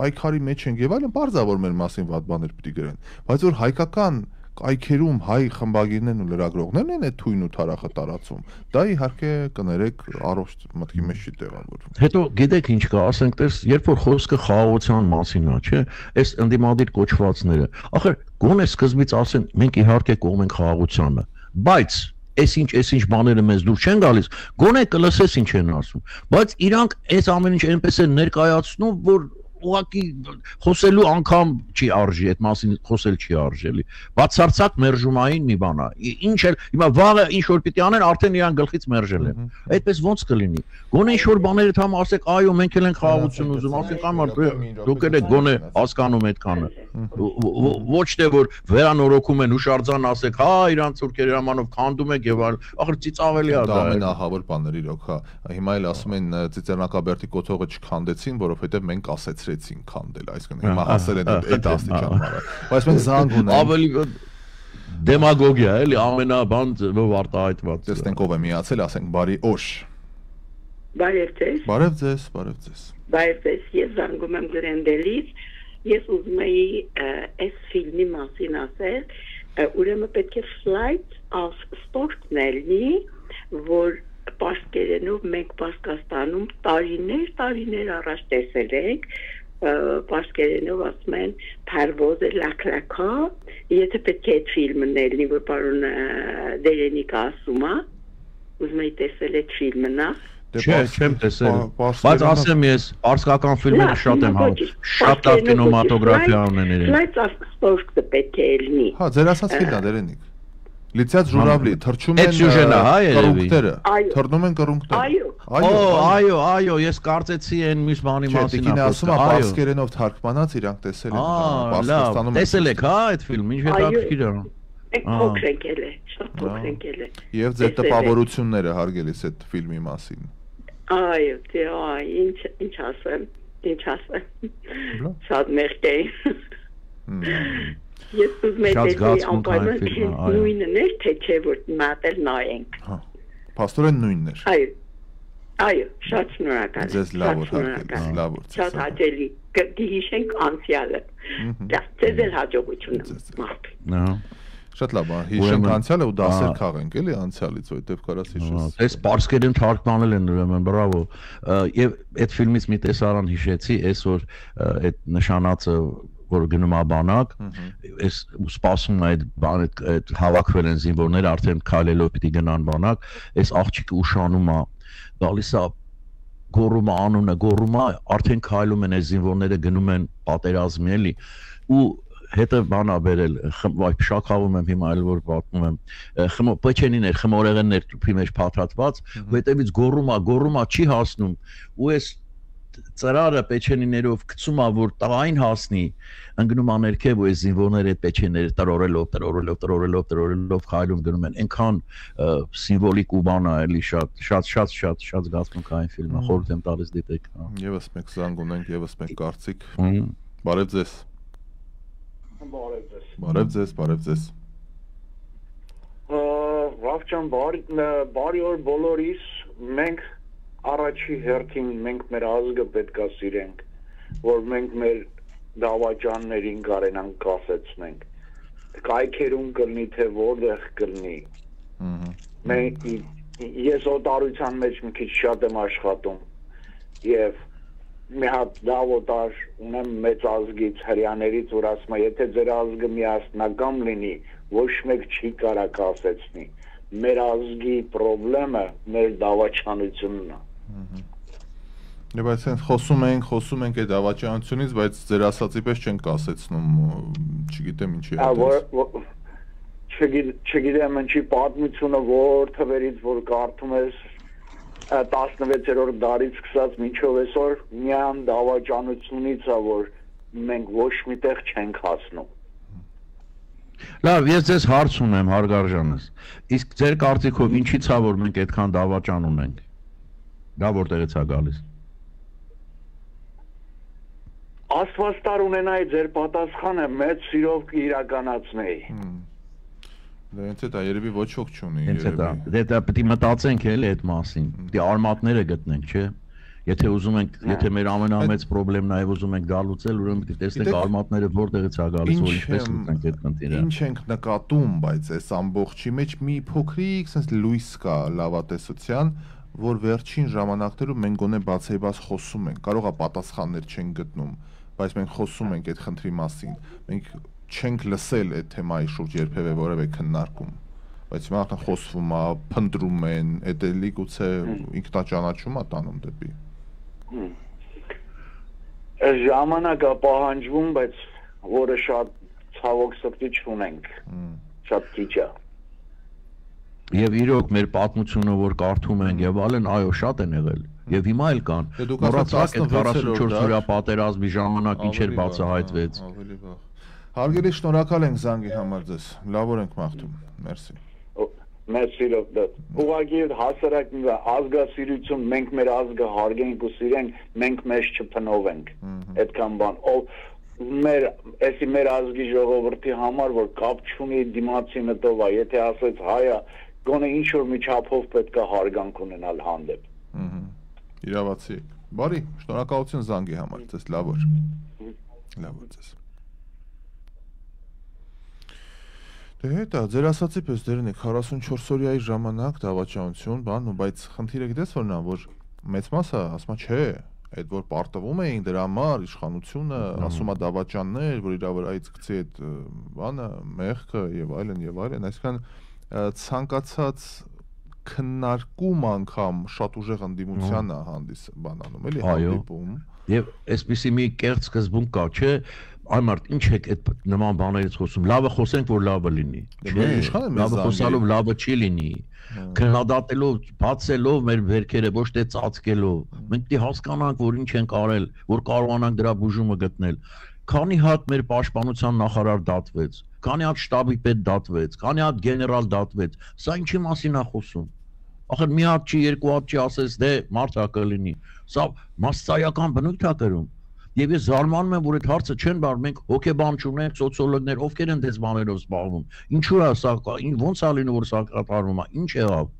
պայքարի մեջ են եւ այլն, բարձա որ մեր մասին վատ բաներ պիտի գրեն։ Բայց որ հայկական կայքերում հայ խմբագիրներն ու լրագրողներն են այդ թույն ու թարախը տարածում, դա իհարկե կներեք առողջ մտքի մեջ չի տեղավորվում։ Հետո գիտեք ինչ կա, ասենք տես, երբ որ խոսքը խաղաղության մասին է, չէ՞, այս ընդդիմադիր կոչվածները, ախր գոնե սկզբից ասեն, մենք իհարկե կողմ ենք խաղաղությանը, բայց այս ինչ բաները մեզ դուր չեն գալիս, գոնե կլսես ինչ են ասում, բայց իրանք այս ամեն ինչ այնպես են ներկայացնում, որ ուղղակի խոսելու անգամ չի արժի, այդ մասին խոսել չի արժելի։ Բացարձակ մերժումային մի բան է։ Ինչ էլ հիմա վաղը ինչ որ պիտի անեն, արդեն իրան գլխից մերժել են։ Այդպես ոնց կլինի։ Գոնե ինչ որ բաները թամ ասեք, այո, մենք էլ ենք խաղաղություն ուզում, ասենք ամառ դուք եք գոնե հասկանում այդքանը։ Ոչ թե որ վերանորոգում են հուշարձան ասեք, հա, իրանց թուրքերի հրամանով քանդում եք եւ այլ։ Ախր ծիծաղելի է դա։ Դա ամենահավոր բաները իրոք, հա։ Հիմա էլ ասում են Ծիծեռնակաբերդի կոթողը չքանդեցին, որովհետեւ մենք ասեցրեցին քանդել, այսինքն հիմա ասել են այդ աստիճան մարը։ Բայց մենք զանգ ունենք։ Ավելի դեմագոգիա էլի ամենաբան արտահայտված։ Տեսնենք ով է միացել, ասենք բարի օր։ Բարև ձեզ։ Բարև ձեզ, բարև ձեզ։ Բարև ձեզ, ես զանգում եմ Գրենդելից։ Ես ուզում էի այս ֆիլմի մասին ասել, ուրեմն պետք է Flight of Stork-ն լինի, որ պարսկերենով մենք Պարսկաստանում տարիներ առաջ տեսել ենք, պարսկերենով ասում են Փարվոզը լակլակա, եթե պետք է այդ ֆիլմն լինի, որ պարոն Դերենիկը ասում է, ուզում էի տեսել այդ ֆիլմը նա։ Չեմ տեսել, բայց ասեմ ես, պարսկական ֆիլմերը շատ եմ հավատում, շատ լավ կինոմատոգրաֆիա ունեն իրեն։ Flight of Stork-ը պետք է լինի։ Հա, ձեր ասած ֆիլմն է Դերենիկ։ Լիցած ժուրավլի, թռչում են կռունկները, թռնում են կռունկները։ Այո, ես կարծեցի այն մյուս բանի մասին Տիկին ասում է պարսկերենով թարգմանած իրանք տեսել են Պարսկաստանում։ Տեսել եք, հա, այդ ֆիլմը, ինչ հետաքրքիր է։ Փոքր եկել է, շատ փոքր եկել է։ Եվ ձեր տպավորությունները հարգելիս այդ ֆիլմի մասին։ Այո, ինչ ասեմ։ Շատ մեղք է։ Ես ուզում եմ տեսնել անպայման նույնն էր, թե չէ որ մատել նայենք։ Հա։ Փաստորեն նույնն էր։ Այո, շատ շնորհակալ եմ։ Ձեզ լավ հարգել, լավ։ Շատ հաճելի։ Գիշենք անցյալը։ Դա ձեզ էլ հաջողություն մարդ։ Ահա։ Շատ լավ, հիշենք անցյալը ու դասեր քաղենք էլի անցյալից, որտեվ կարաս հիշես։ Այս պարսկերեն թարգմանել են ուրեմն, բրավո։ Եվ այդ ֆիլմից մի տեսարան հիշեցի, այսօր այդ նշանածը որ գնում է բանակ, այս սպասում է այդ բանը, այդ հավաքվել են զինվորներ, արդեն քայլելով պիտի գնան բանակ, այս աղջիկը ուշանում է, գալիս է գոռում է անունը, գոռում է, արդեն քայլում են այս զինվորները գնում են պատերազմի էլի ու հետը բանա բերել, շաքավում եմ հիմա այլ որ պատմում եմ, պեչենիներ, խմորեղեններ թուփի մեջ փաթաթված, ու հետևից գոռում է, չի հասնում, ու այս ծրարը պեչենիներով գցում ա որ տղային հասնի ընկնում ա ներքև ու այս զինվորները այդ պեչենիները տրորելով խայլում գնում են այնքան սիմվոլիկ ու բան է էլի շատ զգացմունքային ֆիլմ է խորհուրդ եմ տալիս դիտեք Եվս մեկ զանգ ունենք եւս մեկ կարծիք Բարև ձեզ Բարև ձեզ Ravcan բարի օր բոլորիս մենք առաջի հերթին մենք մեր ազգը պետք է սիրենք որ մենք մեր դավաճաններին կարենանք կասեցնենք կայքերում կլինի թե որտեղ կլինի մենք ես օտարության մեջ մի քիչ շատ եմ աշխատում եւ մի հատ դավոտար ունեմ մեծ ազգից հрьяաներից որ ասում է եթե ձեր ազգը միասնական լինի ոչ մեկ չի կարա կասեցնի մեր ազգի խնդրեմը մեր դավաճանությունն է Բայց այն խոսում ենք այդ դավաճանությունից բայց ձեր ասածի պես չեն կասեցնում չգիտեմ ինչի չգիտեմ ինչի պատմությունը որ թվերից որ կարդում ես 16-րդ դարից սկսած մինչև այսօր միան դավաճանությունից է որ մենք ոչ միտեղ չենք հասնում Լավ, ես ձեզ հարց ունեմ հարգարժանս իսկ ձեր կարծիքով ինչի՞ց է որ մենք այդքան դավաճան ունենք դա որտեղից է գալիս Աստվածտար ունենայի ձեր պատասխանը մեծ սիրով կիրականացնեի Դա ինձ է երևի ոչ ոք չունի երևի Դա պետք է մտածենք էլի այդ մասին պետք է արմատները գտնենք չէ Եթե ուզում ենք, եթե մեր ամենամեծ խնդիրն է ուզում ենք դա լուծել, ուրեմն պետք է տեսնենք արմատները որտեղից է գալիս, որ ինչպես լուծենք այդ խնդիրը։ Ինչ ենք նկատում, բայց այս ամբողջի մեջ մի փոքրիկ sense լույս կա լավատեսության, որ վերջին ժամանակներում մենք գոնե բացեբաց խոսում ենք, կարող է պատասխաններ չենք գտնում, բայց մենք խոսում ենք այդ խնդրի մասին։ Մենք չենք լսել այդ թեմայի շուրջ երբևէ որևէ քննարկում։ Բայց հիմա արդեն խոսվում է, փնտրում են, այդ էլի գուցե ինքնաճանաչում է տանում դեպի Ժամանակը պահանջվում, բայց որը շատ ցավոք սրտի չունենք, շատ քիչ է։ Եվ իրոք մեր պատմությունը որ կարդում ենք եւ այլն, այո, շատ են եղել։ Եվ հիմա էլ կան։ Մոռացաք այդ 44-օրյա պատերազմի ժամանակ ինչեր բացահայտվեց։ Հարգելի շնորհակալ ենք զանգի համար ձեզ։ Լավ օր ենք մաղթում։ Մերսի։ Մերսիրով դա։ Ուղղակի հասարակ ազգասիրություն մենք մեր ազգը հարգենք ու սիրենք, մենք մեզ չփնովենք։ Այդքան բան։ Էսի մեր ազգի ժողովրդի համար որ կապ չունի դիմացի մտով է, եթե ասեց հայա, գոնե ինչ որ միջափով պետք է հարգանք ունենալ հանդեպ։ Իրավացի եք։ Բարի, շնորհակալություն զանգի համար, ձեզ լավ օր։ Լավ օր ձեզ։ Դե հետա, ձեր ասացի պես դերն եք 44-օրյայի ժամանակ դավաճանություն, բան, բայց խնդիրը գիտես որն է, որ մեծ մասը ասում է չէ, այդ որ պարտվում էին դրա համար իշխանությունը, ասում է դավաճաններ, որ իրա վրայից գցի այդ բանը, մեղքը եւ այլն, այսինքն ցանկացած քննարկում անգամ շատ ուժեղ ընդդիմության է հանդիս բանանում, էլի հանդիպում։ Եվ այսպեսի մի կերտ սկզբունք կա, չէ, Այ մարդ, ինչ եք այդ նման բաներից խոսում, լավը խոսենք, որ լավը լինի, չէ, լավը խոսալով լավը չի լինի, քննադատելով, բացելով մեր վերքերը, ոչ թե ծածկելով, մենք պետք է հասկանանք, որ ինչ ենք արել, որ կարողանանք դրա բուժումը գտնել, քանի հատ մեր պաշտպանության նախարար դատվեց, քանի հատ շտաբի պետ դատվեց, քանի հատ գեներալ դատվեց, սա ինչի մասին է խոսում, ախր մի հատ չի, երկու հատ չի ասես, դե մարդ հա կլինի, սա մասսայական բնույթ է կրում Եվ ես զարմանում եմ, որ այդ հարցը չեն բար, մենք հոգեբան չունենք, սոցիոլոգներ, ովքեր են դες բաներով զբաղվում։ Ինչու է սա, ո՞նց է լինում, որ սա կատարվում է, ինչ եղավ։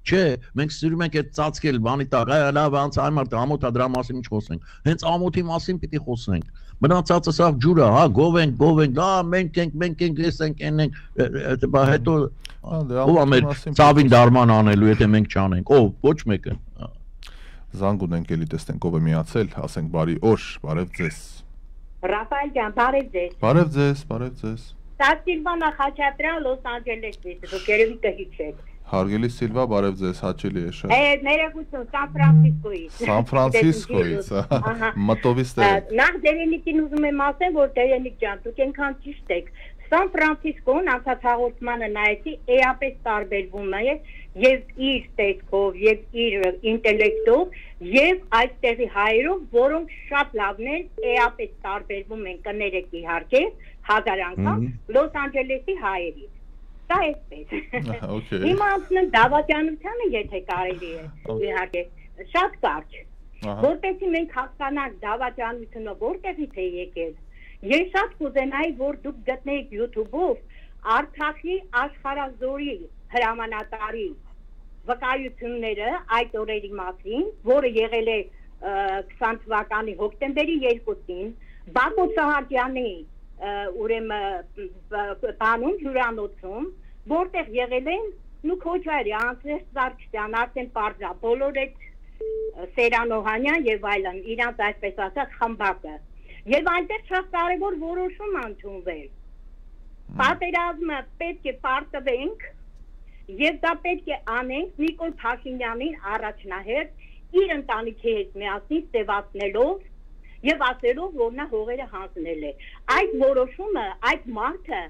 Չէ, մենք սիրում ենք այդ ծածկել բանի տակ, լավ, անց այմարտ ամոթա դրա մասին ինչ խոսենք։ Հենց ամոթի մասին պիտի խոսենք։ Մնացածը սա ջուրը, հա, գովենք, լա, մենք ենք, ես ենք, հետո ով է մեր ծավին դարման անելու, եթե մենք չանենք, ով, ոչ մեկը։ Զանգ ունենք էլի տեսնենք ով է միացել, ասենք բարի օր, բարև ձեզ։ Ռաֆայել ջան, բարև ձեզ։ Բարև ձեզ։ Դա Սիլվա Նախաչատրյան Լոս Անջելեսից, դուք երևի կհիշեք։ Հարգելի Սիլվա, բարև ձեզ, հաճելի է շատ։ Ներողություն, Սան Ֆրանցիսկոից։ Սան Ֆրանցիսկոից, մտովից է։ Նախ Դերենիկին ուզում եմ ասել, որ Դերենիկ ջան, դուք այնքան ճիշտ եք։ Սան Ֆրանցիսկոն անցած հաղորդմանը նայեցի էապես տարբերվում է եւ իր տեսքով եւ իր ինտելեկտով եւ այստեղի հայերով, որոնք շատ լավն են, էապես տարբերվում են, կներեք իհարկե, հազար անգամ Լոս Անջելեսի հայերից։ Դա էսպես։ Հիմա անցնեմ դավաճանությանը, եթե կարելի է, իհարկե, շատ կարճ։ Որտեղի մենք հասկանանք դավաճանությունը որտեղից է եկել։ Ես շատ կուզենայի, որ դուք գտնեիք YouTube-ով Արցախի աշխարհազորի հրամանատարի վկայությունները այդ օրերի մասին, որը եղել է 20 թվականի հոկտեմբերի 2-ին, Բակո Սահակյանի բանում հյուրանոցում, որտեղ եղել են Քոչարի, Անձրես Սարգսյան, Արսեն Պարզա, բոլոր այդ Սերանոհանյան եւ այլն, իրանց այսպես ասած խմբակը։ Եվ այնտեղ շատ կարևոր որոշում ընդունվել։ Պատերազմը պետք է պարտվենք եւ դա պետք է անենք Նիկոլ Փաշինյանին առաջնահերթ իր ընտանիքի հետ միասին ստեվացնելով եւ ասելով, որ նա հողերը հանձնել է։ Այդ որոշումը, այդ մարդը,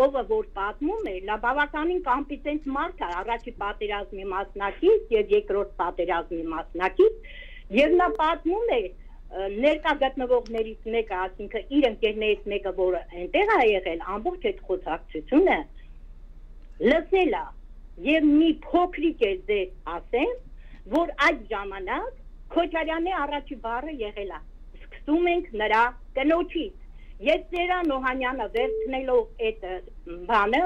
ով որ պատմում է, լա բավականին կոմպետենտ մարդ է, առաջի պատերազմի մասնակից եւ երկրորդ պատերազմի մասնակից, եւ նա պատմում է ներկա գտնվողներից մեկը, այսինքն իր ընկերներից մեկը, որը այնտեղ է եղել, ամբողջ այդ խոսակցությունը լսել է եւ մի փոքրիկ է ձեզ ասեմ, որ այդ ժամանակ Քոչարյանի առաջի բառը եղել է. սկսում ենք նրա կնոջից։ Ես Սերան Օհանյանը վերցնելով այդ բանը,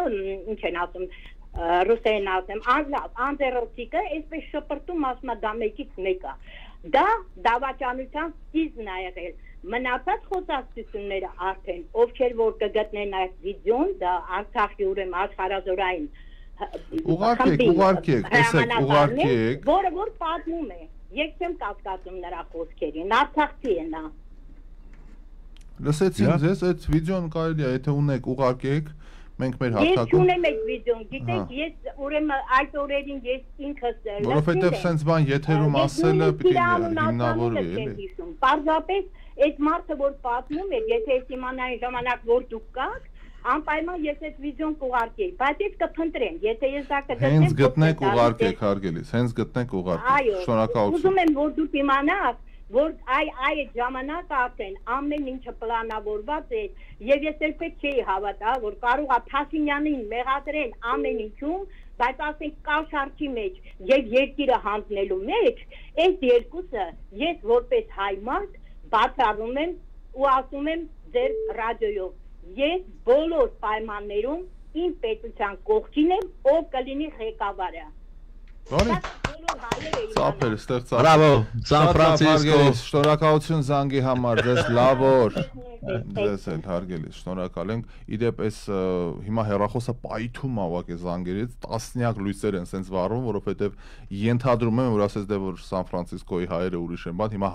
ինչ են ասում, ռուսերեն ասեմ, անձեռոցիկը, այսպես շպրտում ասում է դա մեկից մեկը։ Դա դավաճանության սկիզբն է եղել։ Մնացած խոսակցությունները արդեն, ովքեր որ կգտնեն այդ վիդեոն, դա Արցախի ուրեմն աշխարհազորային ուղարկեք, տեսեք, ուղարկեք, որը որ պատմում է, ես չեմ կասկածում նրա խոսքերին, Արցախցի է նա։ Լսեցին ձեզ, այդ վիդեոն կարելի է, եթե ունեք, ուղարկեք, մենք մեր հաղթակում։ Ես չունեմ այդ վիդեոն, գիտեք, ես ուրեմն այդ օրերին ես ինքս որովհետև սենց բան եթերում ասելը պիտի հիմնավորվի, էլի։ Պարզապես այդ մարդը որ պատմում է, եթե ես իմանայի ժամանակ որ դուք կաք, անպայման ես այդ վիդեոն կուղարկեի, բայց ես կփնտրեմ, եթե ես դա կգտնեմ։ Հենց գտնեք ուղարկեք, հարգելիս, հենց գտնեք ուղարկեք։ Շնորհակալություն։ Ուզում եմ որ դուք իմանաք, որ այդ ժամանակ արդեն ամեն ինչը պլանավորված է, եւ ես երբեք չէի հավատա, որ կարող է Փաշինյանին մեղադրեն ամեն ինչում, բայց ասենք կաշառքի մեջ եւ երկիրը հանձնելու մեջ, այս երկուսը ես որպես հայ մարդ բացառում եմ ու ասում եմ ձեր ռադիոյով, ես բոլոր պայմաններում իմ պետության կողքին եմ, ով կլինի ղեկավարը։ Ծափեր, ստեղծա։ Բրավո, Սան Ֆրանցիսկո։ Շնորհակալություն զանգի համար, ձեզ լավ օր։ Ձեզ էլ հարգելիս, շնորհակալ ենք։ Իդեպ այս հիմա հեռախոսը պայթում ավակ է զանգերից, տասնյակ լույսեր են սենց վառում, որովհետև ենթադրում եմ, որ ասես դե որ Սան Ֆրանցիսկոյի հայերը ուրիշ են, բան հիմա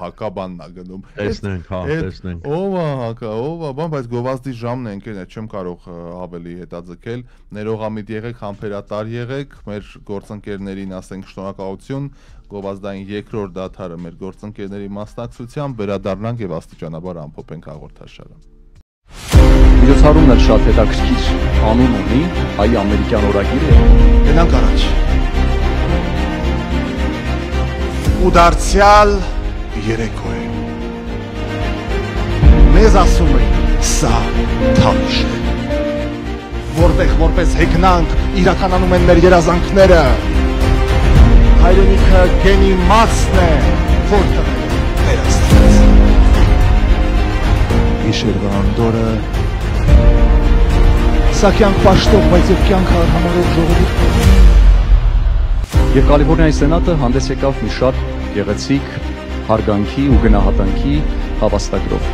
հակաբանն է գնում։ Տեսնենք, հա, տեսնենք։ Ով է հակա, ով է, բան, բայց գովազդի ժամն է ընկերներ, չեմ կարող ավելի հետաձգել։ Ներողամիտ եղեք, համբերատար եղեք, մեր գործընկերներին ասենք շնորհակալություն, գովազդային երկրորդ դադարը մեր գործընկերների մասնակցությամբ վերադառնանք եւ աստիճանաբար ամփոփենք հաղորդաշարը։ Միջոցառումն էլ շատ հետաքրքիր անուն ունի, հայ-ամերիկյան օրագիրը։ Գնանք առաջ։ Ու դարձյալ երեկո է։ Մեզ ասում են, սա թավիշ է։ Որտեղ որպես հեգնանք իրականանում են մեր երազանքները։ Հայրենիքը գենի մածն է, որ տղել է մեր աստված։ Գիշերվա անդորը, սա կյանք պաշտող, բայց և կյանք արհամարով ժողովուրդ։ Եվ Կալիֆորնիայի սենատը հանդես եկավ մի շատ գեղեցիկ հարգանքի ու գնահատանքի հավաստագրով։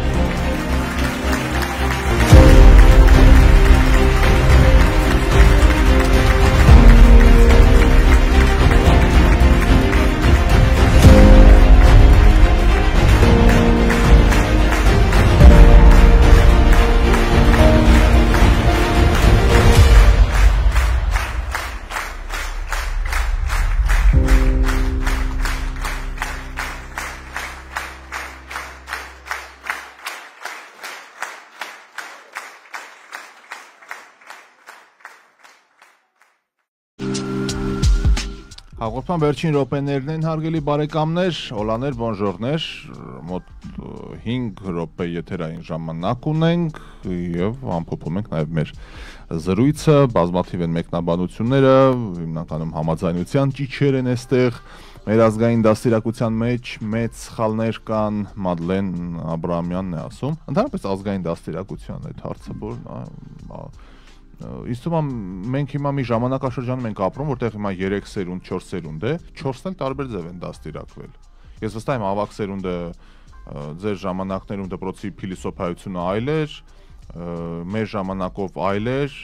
Հաղորդման վերջին րոպեներն են հարգելի բարեկամներ, օլաներ, բոնժորներ, մոտ 5 րոպե եթերային ժամանակ ունենք եւ ամփոփում ենք նաեւ մեր զրույցը, բազմաթիվ են մեկնաբանությունները, հիմնականում համաձայնության ճիչեր են այստեղ, մեր ազգային դաստիարակության մեջ մեծ սխալներ կան, Մադլեն Աբրահամյանն է ասում, ընդհանրապես ազգային դաստիարակության այդ հարցը, որ Իսկ մենք հիմա մի ժամանակաշրջանում ենք ապրում, որտեղ հիմա 3 սերունդ, 4 սերունդ է, 4-ն էլ տարբեր ձև են դաստիարակվել։ Ես վստահ եմ ավակ սերունդը ձեր ժամանակներում դպրոցի փիլիսոփայությունը այլ էր, մեր ժամանակով այլ էր,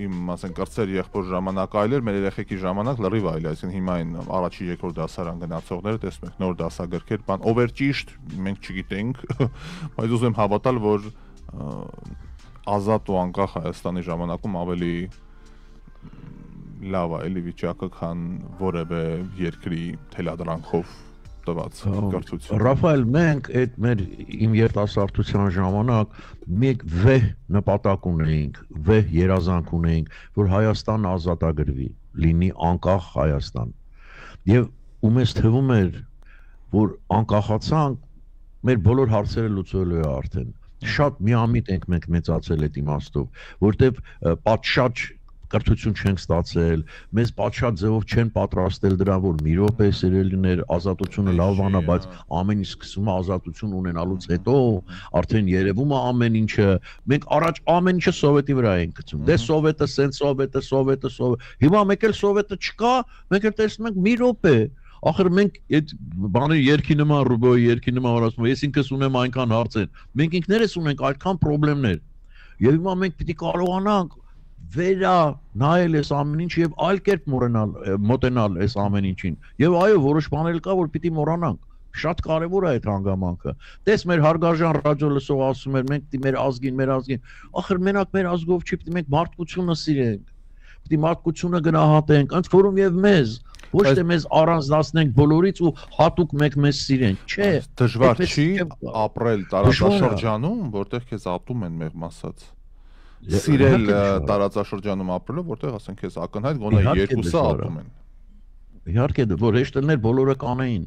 իմ ասենք կրծեր եղբոր ժամանակ այլ էր, մեր երեխեքի ժամանակ լրիվ այլ է, այսինքն հիմա այն առաջի երկրորդ դասարան գնացողները տեսնում եք նոր դասագրքեր, բան, ով էր ճիշտ, մենք չգիտենք, բայց ուզում եմ հավատալ, որ ազատ ու անկախ Հայաստանի ժամանակում ավելի լավ է էլի վիճակը, քան որևէ երկրի թելադրանքով տված կրթություն։ Ռաֆայել, մենք այդ մեր իմ երիտասարդության ժամանակ մեկ վեհ նպատակ ունեինք, վեհ երազանք ունեինք, որ Հայաստանը ազատագրվի, լինի անկախ Հայաստան։ Եվ ու մեզ թվում էր, որ անկախացանք, մեր բոլոր հարցերը լուծվելու է արդեն։ Շատ միամիտ ենք մենք մեծացել այդ իմաստով, որտեվ պատշաճ կրթություն չենք ստացել, մեզ պատշաճ ձևով չեն պատրաստել դրան, որ մի րոպե սիրելիներ, ազատությունը լավ բան է, բայց ամեն ինչ սկսում է ազատություն ունենալուց հետո, արդեն երևում է ամեն ինչը, մենք առաջ ամեն ինչը սովետի վրա ենք գցում, դե սովետը, սենց սովետը, հիմա մեկ էլ սովետը չկա, մենք էլ տեսնում ենք մի րոպե Ախր մենք այդ բաների երկի նման Ռուբոյի երկի նման որ ասում ես ինքս ունեմ այնքան հարցեր մենք ինքներս ունենք այդքան խնդիրներ եւ հիմա մենք պիտի կարողանանք վերա նայել այս ամեն ինչ եւ այլ կերպ մոտենալ այս ամեն ինչին եւ այո որոշ բաներ կա որ պիտի մոռանանք շատ կարեւոր է այդ հանգամանքը տես մեր հարգարժան ռադիո լսող ասում էր մենք պիտի մեր ազգին ախր մենակ մեր ազգով չի պիտի մենք մարդկությունը սիրենք պիտի մարդկությունը գնահատենք ընդ որում եւ մեզ ոչ թե մեզ առանձնացնենք բոլորից ու հատուկ մեկ մեզ սիրենք, չէ։ Դժվար չի ապրել տարածաշրջանում, որտեղ քեզ ատում են մեղմ ասած։ Սիրել տարածաշրջանում ապրելը, որտեղ ասենք քեզ ակնհայտ գոնե երկուսը ատում են։ Իհարկե որ հեշտներ բոլորը կանեին,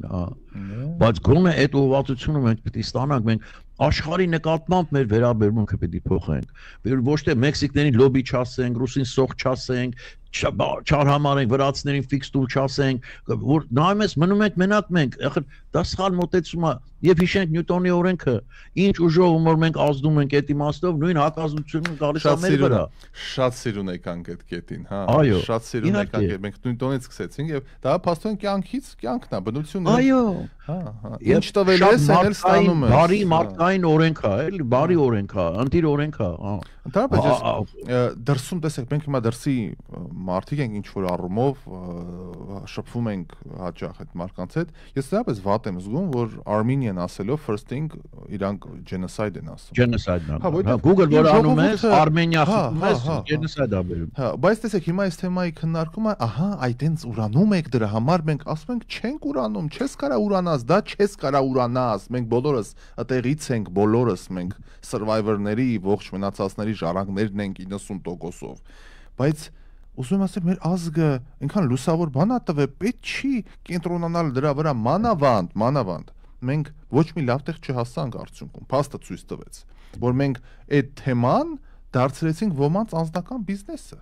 բայց գոնե այդ ուղղվածությունը մենք պիտի ստանանք, մենք աշխարհի նկատմամբ մեր վերաբերմունքը պիտի փոխենք։ Ոչ թե մեքսիկներին լոբի չասենք, ռուսին սող չասենք, չարհամարենք, վրացիներին ֆիքս տուլ չասենք, որ նայում ես մնում ենք մենակ մենք, ախր դա սխալ մոտեցում է եւ հիշենք Նյուտոնի օրենքը, ինչ ուժով որ մենք ազդում ենք այդ իմաստով, նույն հակազդությունը գալիս է մեր վրա։ Շատ սիրուն եկանք այդ կետին, հա։ Շատ սիրուն եկանք, մենք Նյուտոնից սկսեցինք եւ դա փաստորեն կյանքից կյանքն է, բնությունն է։ Այո։ Հա, ինչ տվել ես, այն էլ ստանում ես։ Բարի մարդկային օրենք է, էլի, բարի օրենք է, ընտիր օրենք է, հա։ Ընդհանրապես դրսում տեսեք, մենք հիմա դրսի մարդիկ ենք ինչ որ առումով շփվում ենք հաճախ այդ մարդկանց հետ։ Ես դեռևս վատ եմ զգում, որ Armenian ասելով first thing իրանք genocide են ասում։ Genocide-ն է։ Հա, Google որ անում ես, Armenia խփում ես, genocide է բերում։ Հա, բայց տեսեք, հիմա այս թեմայի քննարկումը, ահա, այդենց ուրանում եք դրա համար, մենք ասում ենք չենք ուրանում, չես կարա ուրանաս, դա չես կարա ուրանաս, մենք բոլորս ըտեղից ենք, բոլորս մենք survivor-ների, ողջ մնացածների ժառանգներն ենք 90%-ով։ Բայց ուզում եմ ասել, մեր ազգը այնքան լուսավոր բան է տվել, պետք չի կենտրոնանալ դրա վրա մանավանդ։ Մենք ոչ մի լավ տեղ չհասանք արդյունքում, փաստը ցույց տվեց, որ մենք այդ թեման դարձրեցինք ոմանց անձնական բիզնեսը։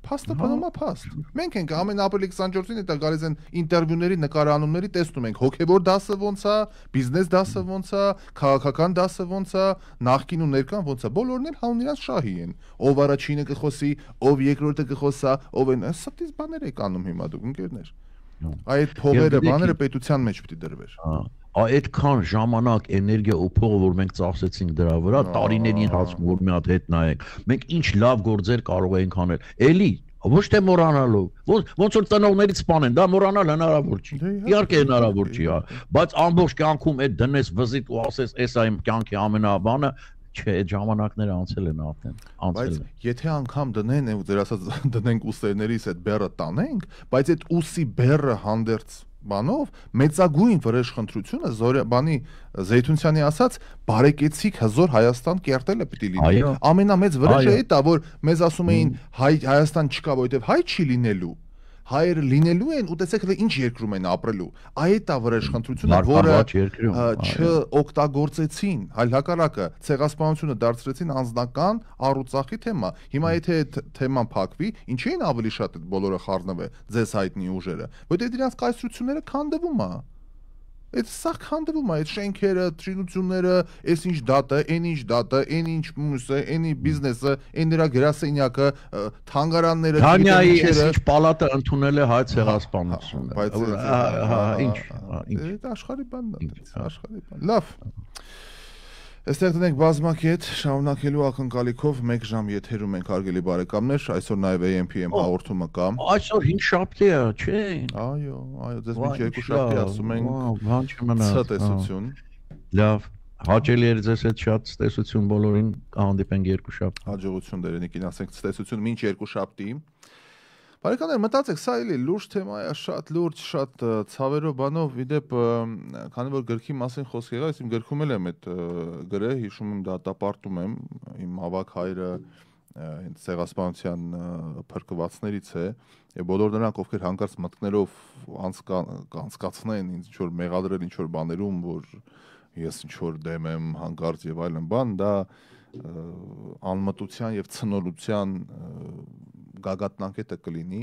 Փաստը բանում է փաստ։ Մենք ենք ամեն ապրիլի 24-ին դա գալիս են ինտերվյուների, նկարանումների տեսնում ենք հոգևոր դասը ոնց է, բիզնես դասը ոնց է, քաղաքական դասը ոնց է, նախկին ու ներկան ոնց է։ Բոլորն էլ հանուն իրաց շահի են։ Ով առաջինը կխոսի, ով երկրորդը կխոսա, ով են։ Սա բաներ եք անում հիմա դուք ընկերներ։ Այդ փողերը, բաները պետության մեջ պիտի դրվեր։ Այդքան ժամանակ, էներգիա ու փող որ մենք ծախսեցինք դրա վրա, տարիների ընթացքում որ մի հատ հետ նայենք, մենք ինչ լավ գործեր կարող ենք անել։ Էլի ոչ թե մոռանալով, ոնց որ ծնողներից սպանեն, դա մոռանալ հնարավոր չի։ Իհարկե հնարավոր չի, հա, բայց ամբողջ կյանքում այդ դնես վզիտ ու ասես, էս է իմ կյանքի ամենաբանը, չէ, այդ ժամանակները անցել են արդեն, անցել են։ Բայց եթե անգամ դնեն ու դեր ասած դնենք ուսերներից այդ բեռը տանենք, բայց այդ ուսի բեռը հանդերձ բանով մեծագույն վրեժխնդրությունը բանի Զեյթունցյանի ասած բարեկեցիկ հզոր Հայաստան կերտելը պիտի լինի։ Ամենամեծ վրեժը է դա, որ մեզ ասում էին Հայաստան չկա, որովհետև հայ չի լինելու։ հայերը լինելու են ու տեսեք թե ինչ երկրում են ապրելու։ Այդ է վրեժխնդրությունը, որը չօգտագործեցին, այլ հակառակը ցեղասպանությունը դարձրեցին անձնական առուծախի թեմա։ Հիմա եթե թեման փակվի, ինչի են ավելի շատ այդ բոլորը խառնվել ձեզ հայտնի ուժերը, որտեղ դրանց կայսրությունները քանդվում է։ Այդ սա քանդվում է, այդ շենքերը, թրինությունները, այս ինչ դատը, այն ինչ դատը, այն ինչ մուսը, այնի բիզնեսը, այն նրա գրասենյակը, թանգարանները, Հանյայի այս ինչ պալատը ընդունել է հայ ցեղասպանությունը։ Բայց ինչ այդ աշխարհի բանն է, աշխարհի բան։ Լավ։ Այստեղ դնենք բազմակետ, շարունակելու ակնկալիքով 1 ժամ եթերում ենք հարգելի բարեկամներ, այսօր նաև AM/PM հաղորդումը կա։ Այսօր 5 շաբթի է, չէ։ Այո, ձեզ մինչ 2 շաբթի ասում ենք ցտեսություն։ Լավ, հաճելի էր ձեզ հետ շատ ցտեսություն բոլորին, կհանդիպենք 2 շաբթի։ Հաջողություն դերենիկին, ասենք ցտեսություն մինչ 2 շաբթի։ Բարեկամներ, մտածեք, սա էլի լուրջ թեմա է, շատ լուրջ, շատ ցավերով բանով, իդեպ, քանի որ գրքի մասին խոսք եղավ, ես իմ գրքում էլ եմ այդ գրը, հիշում եմ դատապարտում եմ, իմ ավակ հայրը հենց ցեղասպանության փրկվածներից է, եւ բոլոր նրանք, ովքեր հանկարծ մտքներով անցկացնեն ինձ ինչ որ մեղադրել ինչ որ բաներում, որ ես ինչ որ դեմ եմ հանկարծ եւ այլն բան, դա անմտության եւ ցնորության գագաթնակետը կլինի։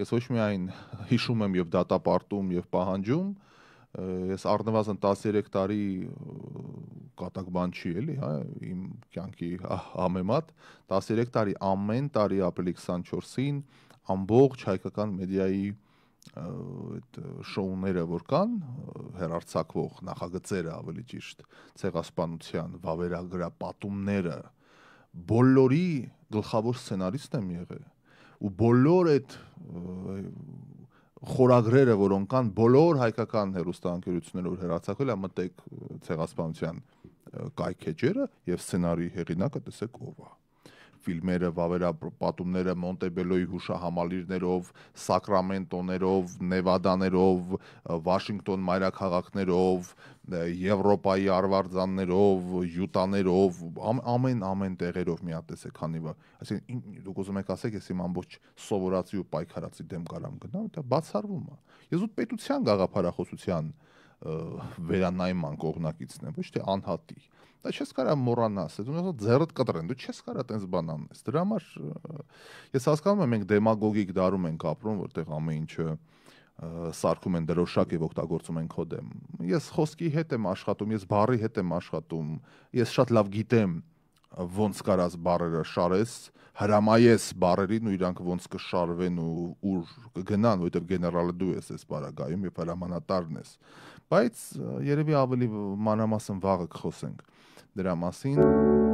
Ես ոչ միայն հիշում եմ եւ դատապարտում եւ պահանջում, ես առնվազն 13 տարի կատակ բան չի էլի, հա, իմ կյանքի համեմատ 13 տարի ամեն տարի ապրիլի 24-ին ամբողջ հայկական մեդիայի այդ շոուները որ կան, հեռարձակվող նախագծերը ավելի ճիշտ, ցեղասպանության, վավերագրապատումները, բոլորի գլխավոր սցենարիստն եմ եղել ու բոլոր այդ խորագրերը, որոնք կան, բոլոր հայկական հեռուստաընկերությունները որ հեռացակվել է, մտեք ցեղասպանության կայքեջերը եւ սցենարի հեղինակը տեսեք ով է։ Ֆիլմերը, վավերապատումները Մոնտեբելոյի հուշահամալիրներով, Սակրամենտոներով, Նևադաներով, Վաշինգտոն մայրաքաղաքներով, Եվրոպայի արվարձաններով, Յուտաներով, ամեն տեղերով մի հատ տեսեք քանիվա։ Այսինքն դուք ուզում եք ասեք, ես իմ ամբողջ սովորացի ու պայքարացի դեմ կարամ գնամ, դա բացառվում է։ Ես ու պետության գաղափարախոսության վերանայման կողմնակիցն եմ, ոչ թե անհատի։ Դա չես կարա մոռանաս, դու ձեռդ կտրեն, դու չես կարա տենց բան անես։ Դրա համար ես հասկանում եմ, մենք դեմագոգիկ դարում ենք ապրում, որտեղ ամեն ինչը սարքում են դրոշակ եւ օգտագործում են քո դեմ։ Ես խոսքի հետ եմ աշխատում, ես բառի հետ եմ աշխատում, ես շատ լավ գիտեմ ոնց կարաս բառերը շարես, հրամայես բառերին ու իրանք ոնց կշարվեն ու ուր կգնան, որովհետեւ գեներալը դու ես այս բարագայում եւ հրամանատարն ես։ Բայց երևի ավելի մանրամասն վաղը կխոսենք դրա մասին։